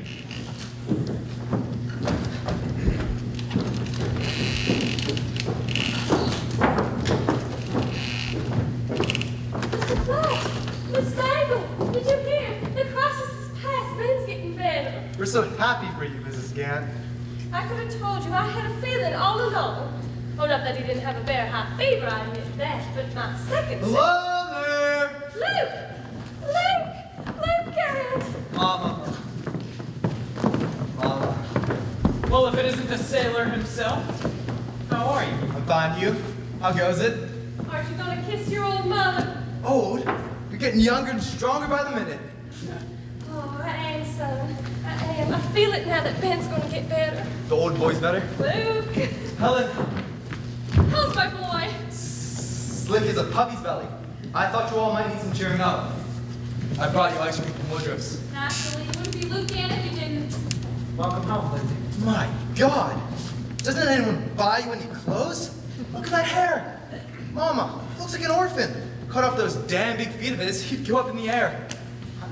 Mr. Black! Miss Dangle! Did you hear? The crisis is past. Ben's getting better. We're so happy for you, Mrs. Gann. I could have told you. I had a feeling all along. Oh, not that he didn't have a very high fever, I admit that, but my second Hello there! Luke, Garrett! Mama. Mama. Well, if it isn't the sailor himself, how are you? I'm fine, you? How goes it? Aren't you gonna kiss your old mother? Old? You're getting younger and stronger by the minute. Oh, I am, son. I am. I feel it now that Ben's gonna get better. The old boy's better? Luke! Helen, How's my boy? slick as a puppy's belly. I thought you all might need some cheering up. I brought you ice cream from Woodruff's. Naturally, it wouldn't be Luke Gann if you didn't. Welcome home, Lindsay. My God! Doesn't anyone buy you any clothes? Look at that hair! Mama, looks like an orphan. Cut off those damn big feet of his, he'd go up in the air.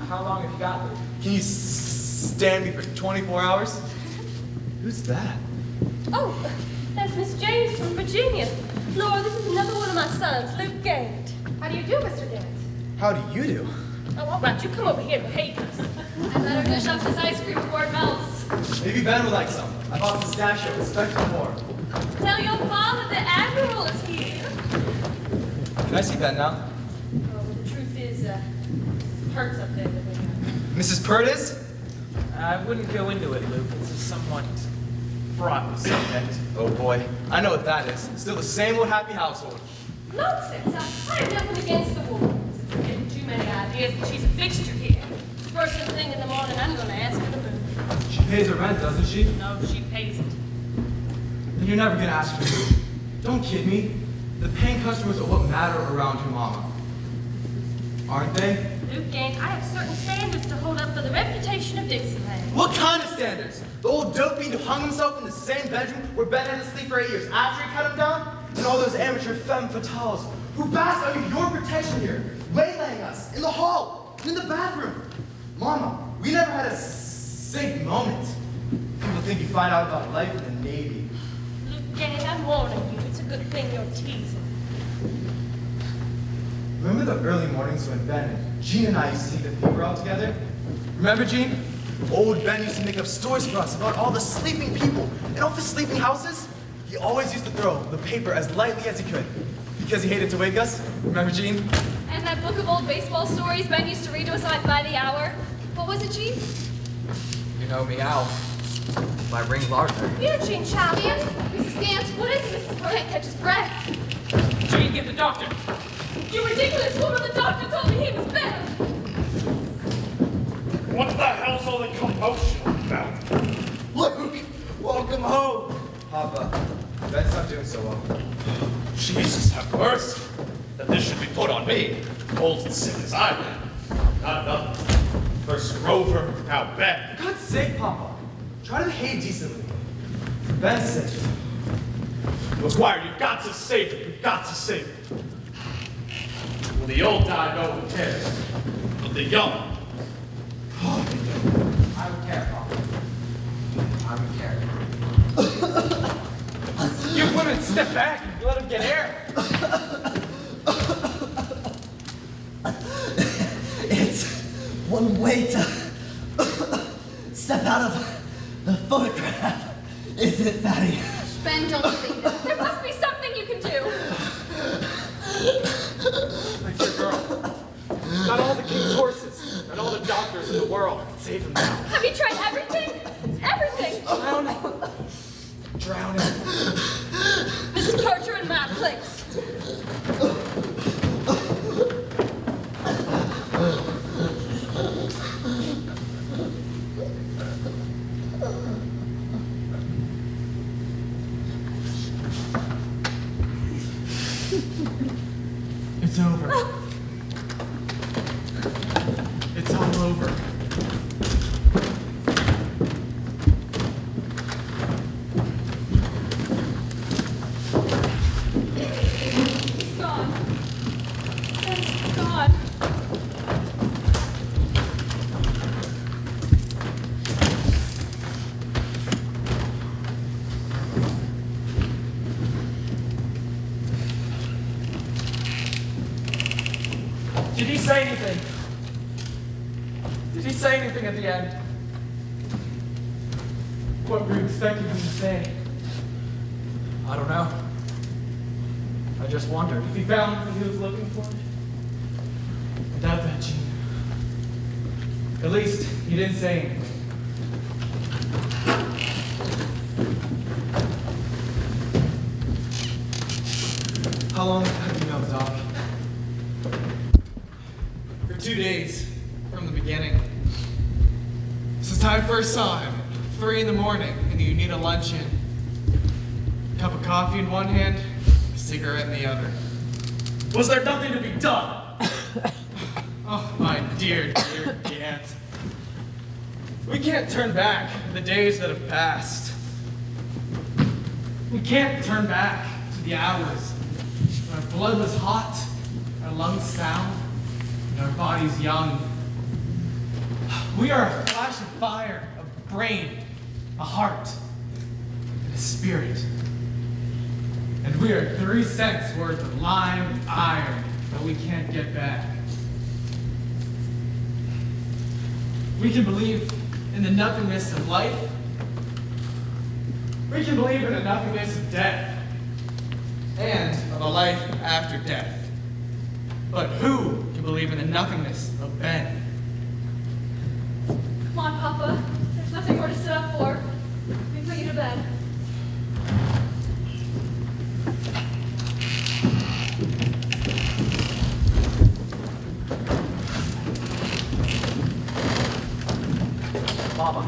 How long have you got, Luke? Can you stand me for 24 hours? Who's that? Oh, that's Miss James from Virginia. Laura, this is another one of my sons, Luke Gant. How do you do, Mr. Dent? How do you do? Oh, all right, you come over here and behave yourself. I better dish up this ice cream before it melts. Maybe Ben would like some. I bought some pistachio with special more. Tell your father the Admiral is here. Can I see Ben now? Oh, well, the truth is, Pert's up there with me. Mrs. Purtis? I wouldn't go into it, Luke. It's a somewhat fraught subject. Oh boy, I know what that is. Still the same old happy household. Nonsense. I have nothing against the woman. She's getting too many ideas and she's a fixture here. First thing in the morning, I'm going to ask her to move. She pays her rent, doesn't she? No, she pays it. Then you're never gonna ask her to move. Don't kid me. The paying customers are what matter around your mama. Aren't they? Luke gang, I have certain standards to hold up for the reputation of Dixieland. What kind of standards? The old dope fiend who hung himself in the same bedroom where Ben had to sleep for 8 years after he cut him down? And all those amateur femme fatales who bask under your protection here, waylaying us in the hall, in the bathroom. Mama, we never had a safe moment. People think you find out about life in the Navy. Luke gang, I'm warning you. It's a good thing you're teasing. Remember the early mornings when Ben and Jean and I used to take the paper out together? Remember, Jean? Old Ben used to make up stories for us about all the sleeping people and all the sleeping houses. He always used to throw the paper as lightly as he could because he hated to wake us. Remember, Jean? And that book of old baseball stories Ben used to read to us like by the hour. What was it, Gene? You know meow by Ring Lardner. Eugene Child. Mrs. Gant, what is it, Mrs. Can't catch his breath. Jane, get the doctor. You ridiculous woman, the doctor told me he was better. What the hell's all the commotion about? Luke, welcome home. Papa, Ben's not doing so well. Jesus have mercy. That this should be put on me. Old and sick as I am. Not nothing. First Grover, now Ben. For God's sake, Papa, try to behave decently. For Ben's sake. McGuire, you've got to save it. You've got to save it. When the old die, no one cares. But the young. I would care, Papa. I would care. You women step back and let him get air. It's one way to step out of the photograph, isn't it, Fatty? Ben, don't say that. There must be something you can do. Like your girl. Not all the king's horses, and all the doctors in the world can save him now. Have you tried everything? Everything. Drowning. This is torture in my place. It's over. It's all over. He's gone. Ben's gone. Did he say anything? Did he say anything at the end? What were you expecting him to say? I don't know. I just wondered. If he found what he was looking for? I doubt that, Gene. At least, he didn't say anything. How long have you known Doc? For 2 days, from the beginning. Since I first saw him, 3 in the morning, in the Unita luncheon. Cup of coffee in one hand, a cigarette in the other. Was there nothing to be done? Oh, my dear Gant. We can't turn back the days that have passed. We can't turn back to the hours when our blood was hot, our lungs sound, and our bodies young. We are a flash of fire, a brain, a heart, and a spirit. And we are 3 cents worth of lime and iron that we can't get back. We can believe in the nothingness of life. We can believe in the nothingness of death. And of a life after death. But who can believe in the nothingness of Ben? Come on, Papa. There's nothing more to sit up for. We put you to bed. Mama.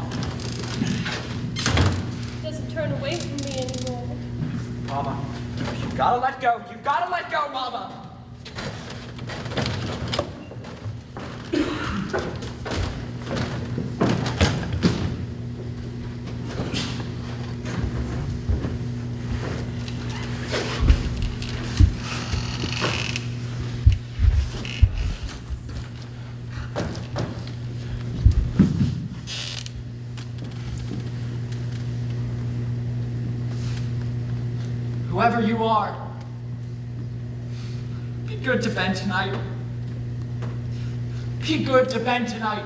He doesn't turn away from me anymore. Mama. You gotta let go. You gotta let go, Mama. Whoever you are, be good to Ben tonight. Be good to Ben tonight.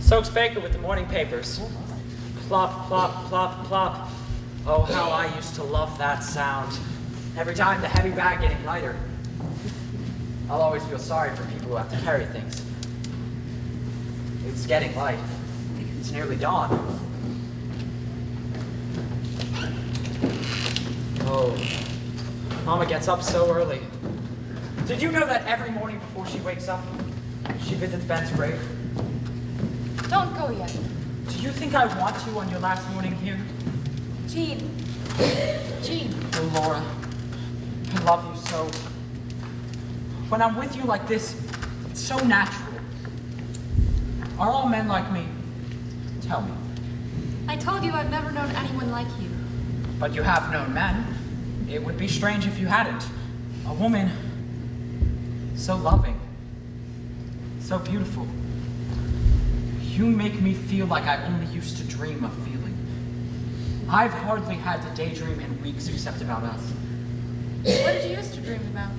Soaks Baker with the morning papers. Plop, plop, plop, plop. Oh, how I used to love that sound. Every time the heavy bag getting lighter. I'll always feel sorry for people who have to carry things. It's getting light. It's nearly dawn. Oh, Mama gets up so early. Did you know that every morning before she wakes up, she visits Ben's grave? Don't go yet. Do you think I want to on your last morning here? Jean. Jean. Oh, Laura, I love you so. When I'm with you like this, it's so natural. Are all men like me? Tell me. I told you I've never known anyone like you. But you have known men. It would be strange if you hadn't. A woman so loving, so beautiful. You make me feel like I only used to dream of feeling. I've hardly had to daydream in weeks except about us. What did you used to dream about?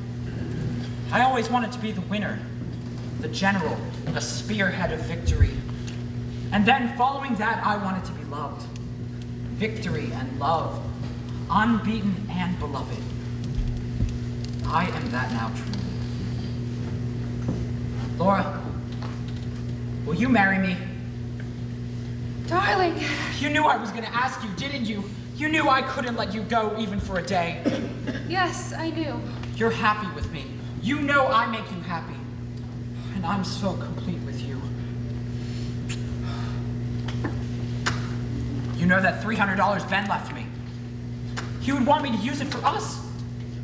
I always wanted to be the winner, the general, the spearhead of victory. And then following that, I wanted to be loved. Victory and love, unbeaten and beloved. I am that now truly. Laura, will you marry me? Darling. You knew I was going to ask you, didn't you? You knew I couldn't let you go even for a day. Yes, I knew. You're happy with me. You know I make you happy. And I'm so complete with you. You know that $300 Ben left me. He would want me to use it for us.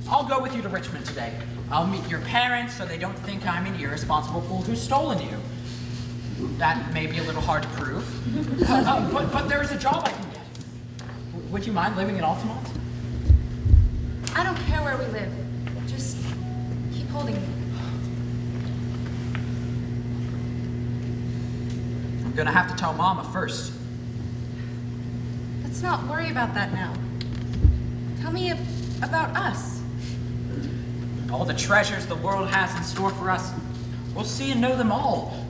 I'll go with you to Richmond today. I'll meet your parents so they don't think I'm an irresponsible fool who's stolen you. That may be a little hard to prove. But there is a job I can get. Would you mind living in Altamont? I don't care where we live. Just keep holding me. I'm gonna have to tell Mama first. Let's not worry about that now. Tell me about us. All the treasures the world has in store for us. We'll see and know them all.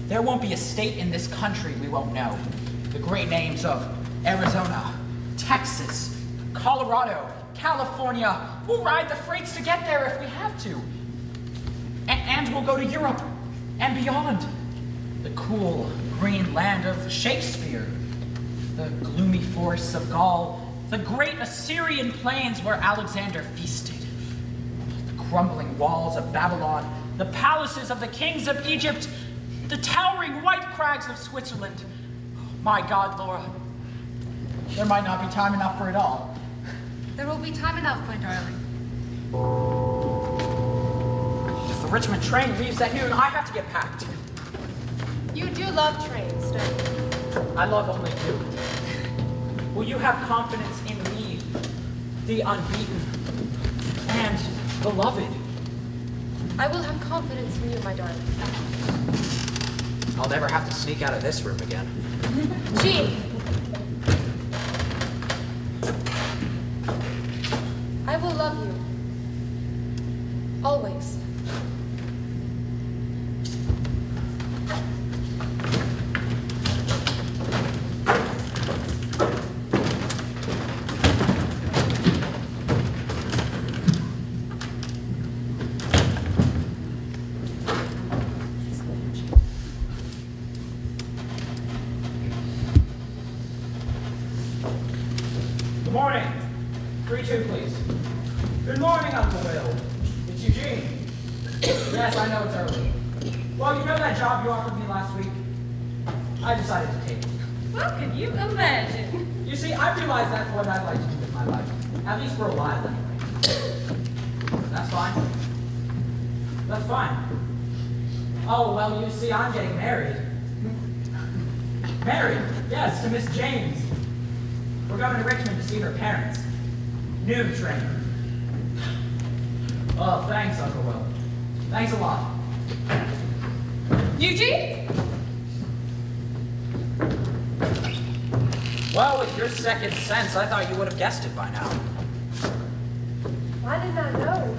There won't be a state in this country we won't know. The great names of Arizona, Texas, Colorado, California. We'll ride the freights to get there if we have to. And we'll go to Europe and beyond. The cool green land of Shakespeare. The gloomy forests of Gaul. The great Assyrian plains where Alexander feasted. The crumbling walls of Babylon. The palaces of the kings of Egypt. The towering white crags of Switzerland. My God, Laura. There might not be time enough for it all. There will be time enough, my darling. If the Richmond train leaves at noon, I have to get packed. You do love trains, don't you? I love only you. Will you have confidence in me, the unbeaten and beloved? I will have confidence in you, my darling. I'll never have to sneak out of this room again. Jean! I will love you. Always. Good morning. 3-2, please. Good morning, Uncle Will. It's Eugene. Yes, I know it's early. Well, you know that job you offered me last week? I decided to take it. What could you imagine? You see, I realize that's what I'd like to do with my life. At least for a while, anyway. That's fine. That's fine. Oh, well, you see, I'm getting married. Married? Yes, to Miss James. We're going to Richmond to see her parents. Noon train. Oh, thanks, Uncle Will. Thanks a lot. Eugene? Well, with your second sense, I thought you would have guessed it by now. Why didn't I know?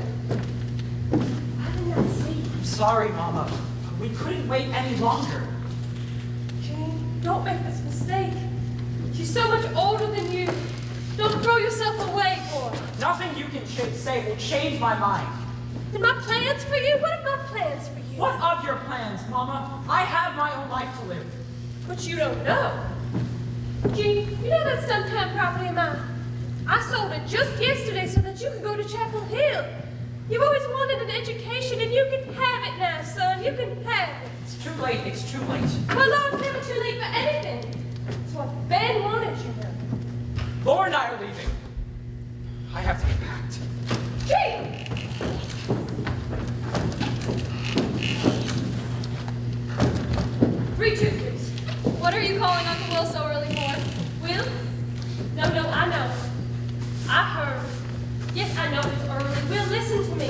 Why didn't I see? I'm sorry, Mama. We couldn't wait any longer. Jean, don't make this mistake. She's so much older than you. Don't throw yourself away for her. Nothing you can say will change my mind. And my plans for you? What are my plans for you? What of your plans, Mama? I have my own life to live. But you don't know. Jean, you know that stumptown property of mine? I sold it just yesterday so that you could go to Chapel Hill. You've always wanted an education, and you can have it now, son. You can have it. It's too late. It's too late. Well, no, it's never too late for anything. It's what Ben wanted you to. Laura and I are leaving. I have to get packed. Jean! 3-2, please. What are you calling Uncle Will so early for? Will? No, I know. I heard. Yes, I know it's early. Will, listen to me.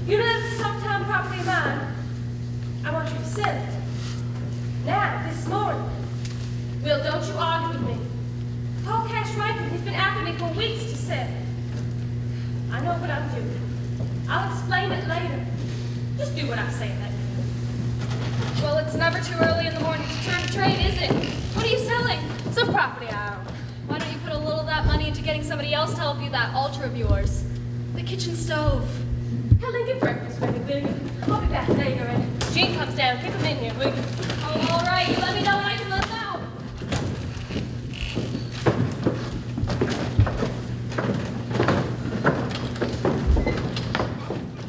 You know that sometime property of mine. I want you to sell it. Now, this morning. Will, don't you argue with me. Call Cash Riker. He's been after me for weeks to sell it. I know what I'm doing. I'll explain it later. Just do what I say that. Well, it's never too early in the morning to turn a trade, is it? What are you selling? Some property I own. Why don't you put a little of that money into getting somebody else to help you that altar of yours? The kitchen stove. Helen, get breakfast ready, will you? I'll be back later, and Jean comes down. Keep him in here, will you? Oh, all right. You let me know when I can let out.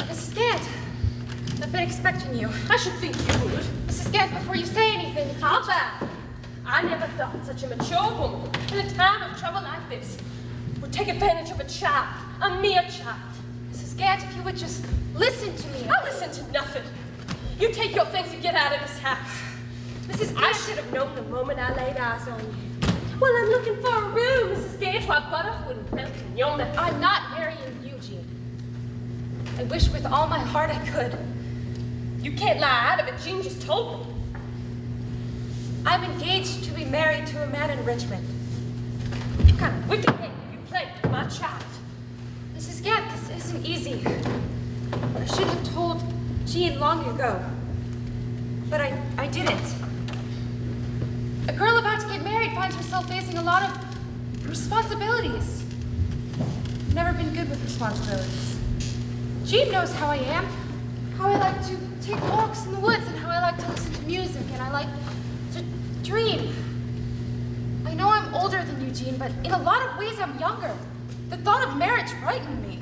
Mrs. Gant, I've been expecting you. I should think you would. Mrs. Gant, before you say anything, How bad? I never thought such a mature woman, in a time of trouble like this, would take advantage of a child, a mere child. Mrs. Gant, if you would just listen to me. I'll listen to nothing. You take your things and get out of this house. Mrs. I Gant, should have known the moment I laid eyes on you. Well, I'm looking for a room, Mrs. Gage, while butter wouldn't melt in your mouth. I'm not marrying Eugene. I wish with all my heart I could. You can't lie out of it. Jean just told me. I'm engaged to be married to a man in Richmond. What kind of wicked game have you played with my child? Mrs. Gant, this isn't easy. I should have told Jean long ago. But I didn't. A girl about to get married finds herself facing a lot of responsibilities. I've never been good with responsibilities. Jean knows how I am. How I like to take walks in the woods and how I like to listen to music and I like to dream. I know I'm older than Eugene, but in a lot of ways I'm younger. The thought of marriage frightened me.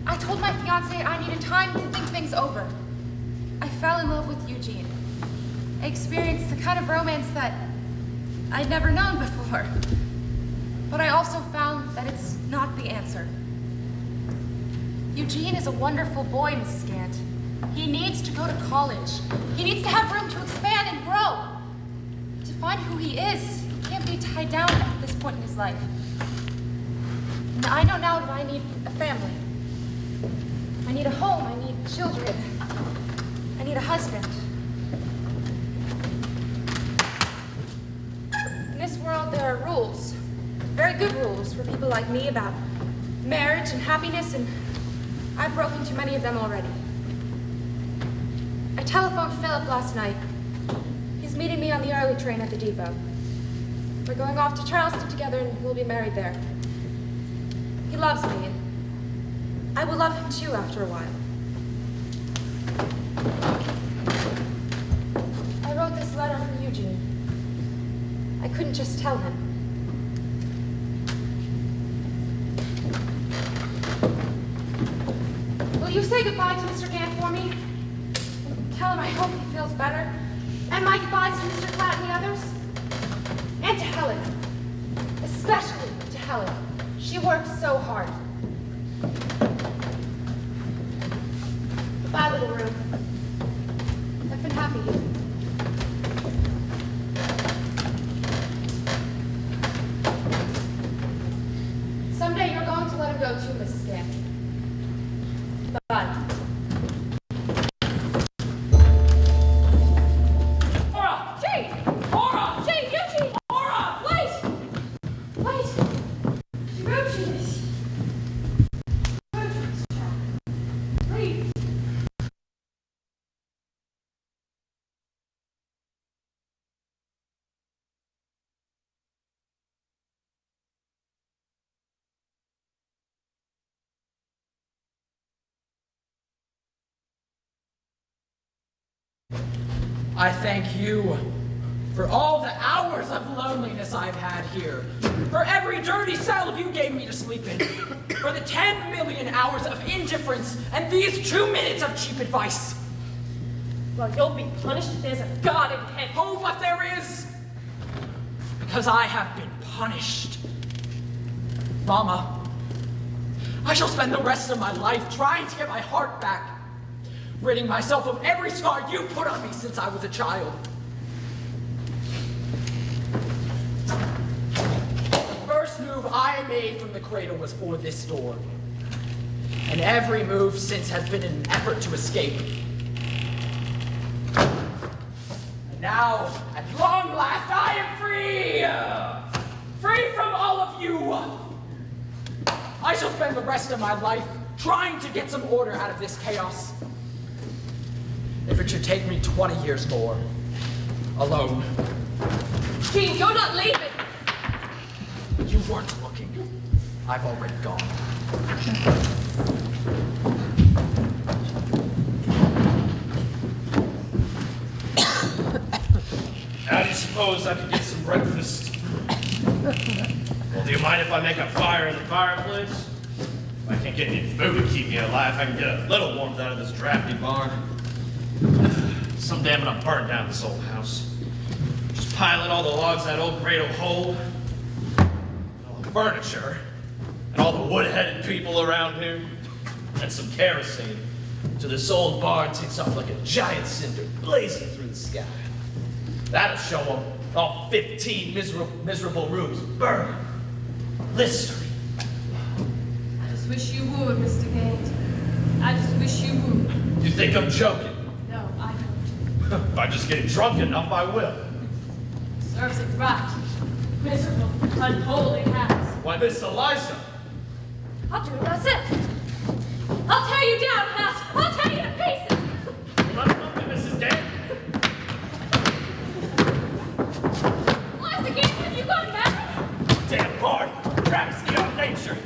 I told my fiance I needed time to think things over. I fell in love with Eugene. I experienced the kind of romance that I'd never known before. But I also found that it's not the answer. Eugene is a wonderful boy, Mrs. Gant. He needs to go to college. He needs to have room to expand and grow. To find who he is, he can't be tied down at this point in his life. And I know now that I need a family. I need a home. I need children. I need a husband. In this world, there are rules. Very good rules for people like me about marriage and happiness, and I've broken too many of them already. I telephoned Philip last night. He's meeting me on the early train at the depot. We're going off to Charleston together, and we'll be married there. He loves me, and I will love him too after a while. I wrote this letter for Eugene. I couldn't just tell him. Will you say goodbye to Mr. Gant for me? And tell him I hope he feels better. And my goodbyes to Mr. Platt and the others. And to Helen. Especially to Helen. She works so hard. Goodbye, little room. I've been happy here. Someday you're going to let him go too, Mrs. Gant. Bye. Laura! Jane! Laura! Jane, Eugene! Laura! Wait! Wait! She wrote you this. Please. I thank you for all the hours of loneliness I've had here, for every dirty cell you gave me to sleep in, for the 10 million hours of indifference and these 2 minutes of cheap advice. Well, you'll be punished if there's a God in heaven. Oh, but there is! Because I have been punished. Mama, I shall spend the rest of my life trying to get my heart back, ridding myself of every scar you put on me since I was a child. The first move I made from the cradle was for this door. And every move since has been an effort to escape. And now, at long last, I am free! Free from all of you! I shall spend the rest of my life trying to get some order out of this chaos. If it should take me 20 years more, alone. Gene, you're not leaving! You weren't looking. I've already gone. How do you suppose I could get some breakfast? Well, do you mind if I make a fire in the fireplace? If I can't get any food to keep me alive, I can get a little warmth out of this drafty barn. Someday I'm gonna burn down this old house. Just pile in all the logs that old cradle hold, and all the furniture, and all the wood-headed people around here, and some kerosene, till this old barn takes off like a giant cinder blazing through the sky. That'll show them all 15 miserable rooms burning, blistering. I just wish you would, Mr. Gant. I just wish you would. You think I'm joking? No, I don't. If I just get drunk enough, I will. Serves it right. Miserable, unholy house. Why, Miss Eliza? I'll do it myself. I'll tear you down, house. I'll tear you to pieces. Come on, Mrs. Dan. Eliza Gant, have you gone mad? Damn barn, travesty of nature.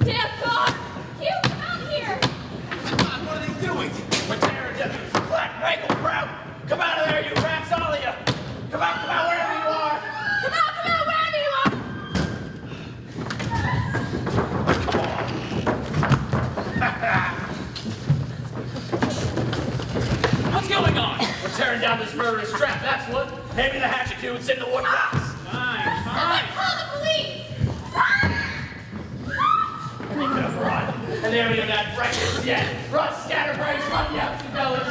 Damn God! You out here! Come on, what are they doing? We're tearing you. Black Bagel Brown. Come out of there, you rats, all of you. Come out, wherever you are. Come out, wherever you are! What's going on? We're tearing down this murderous trap, that's what. Hand me the hatchet, you. It's in the wood box. Fine, Someone call the police! Run. And there we have that breakfast yet. Run, scatterbrains, run, yep, you know it.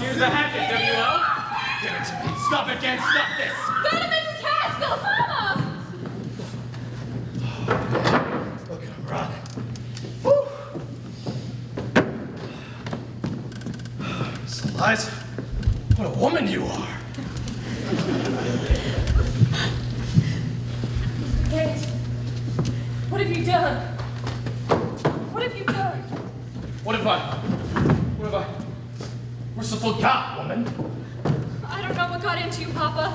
Here's the hatchet, W.O. Give it to me. Stop again, stop this. Go to Mrs. Haskell's, Mama! Look at him run. Woo. Miss Eliza, what a woman you are. Kate, what have you done? What have you done? What have I? Merciful God, woman. I don't know what got into you, Papa.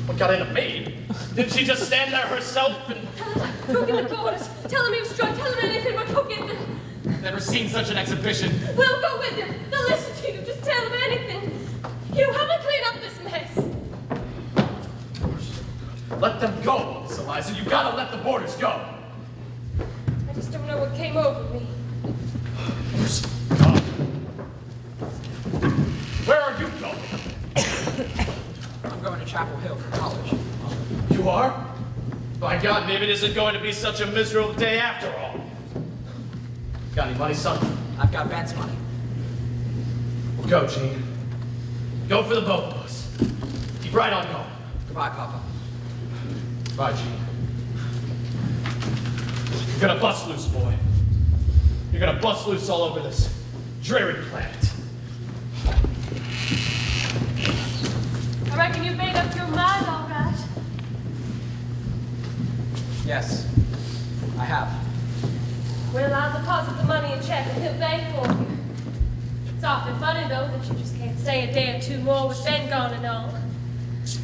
What got into me? Didn't she just stand there herself and... Go get the quarters. Tell him he was drunk. Tell him anything, but go get them. Never seen such an exhibition. We'll go with him. They'll listen to you. Just tell him anything. You help me clean up this mess. Let them go, Miss Eliza. You gotta let the boarders go. I just don't know what came over me. Merciful God. Where are you going? I'm going to Chapel Hill for college. You are? By God, maybe it isn't going to be such a miserable day after all. Got any money, son? I've got Ben's money. Well, go, Gene. Go for the both of us. Keep right on going. Goodbye, Papa. Bye, Gene. You're gonna bust loose, boy. You're gonna bust loose all over this dreary planet. I reckon you've made up your mind, all right. Yes, I have. Well, I'll deposit the money in check and he'll bank for you. It's awfully funny, though, that you just can't stay a day or two more with Ben gone and all.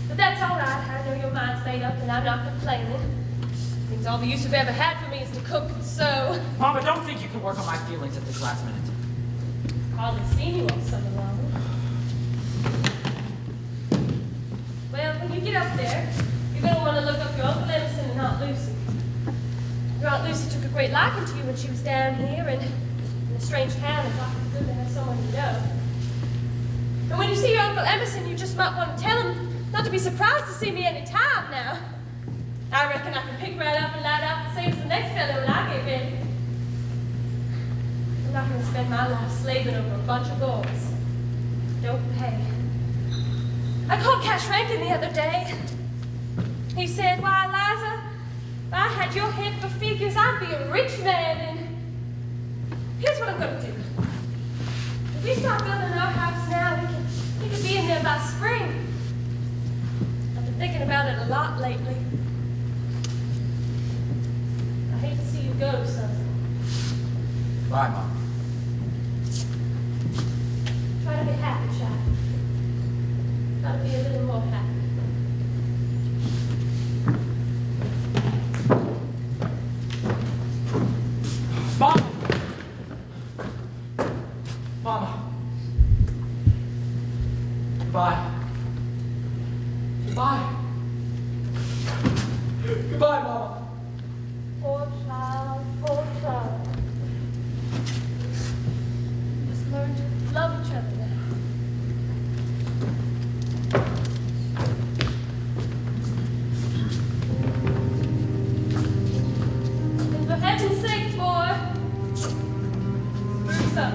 But that's all right. I know your mind's made up, and I'm not complaining. Seems all the use you've ever had for me is to cook and sew. Mama, don't think you can work on my feelings at this last minute. Hardly seen you all summer long. Well, when you get up there, you're going to want to look up your Uncle Emerson and Aunt Lucy. Your Aunt Lucy took a great liking to you when she was down here, and in a strange town, it's awfully good to have someone you know. And when you see your Uncle Emerson, you just might want to tell him not to be surprised to see me any time now. I reckon I can pick right up and light out the same as the next fellow when I get ready. I'm not going to spend my life slaving over a bunch of boys. Don't pay. I called Cash Rankin the other day. He said, "Why, Eliza, if I had your head for figures, I'd be a rich man, and here's what I'm going to do. If we start building our house now, we could be in there by spring. I've been thinking about it a lot lately. I hate to see you go, son. Bye, Mom. Try to be happy, child. Try to be a little more happy." Mom! Mama. Goodbye. Goodbye. Goodbye, Mama. Poor child, poor child. Just learn to love each other now. And for heaven's sake, boy, spruce up.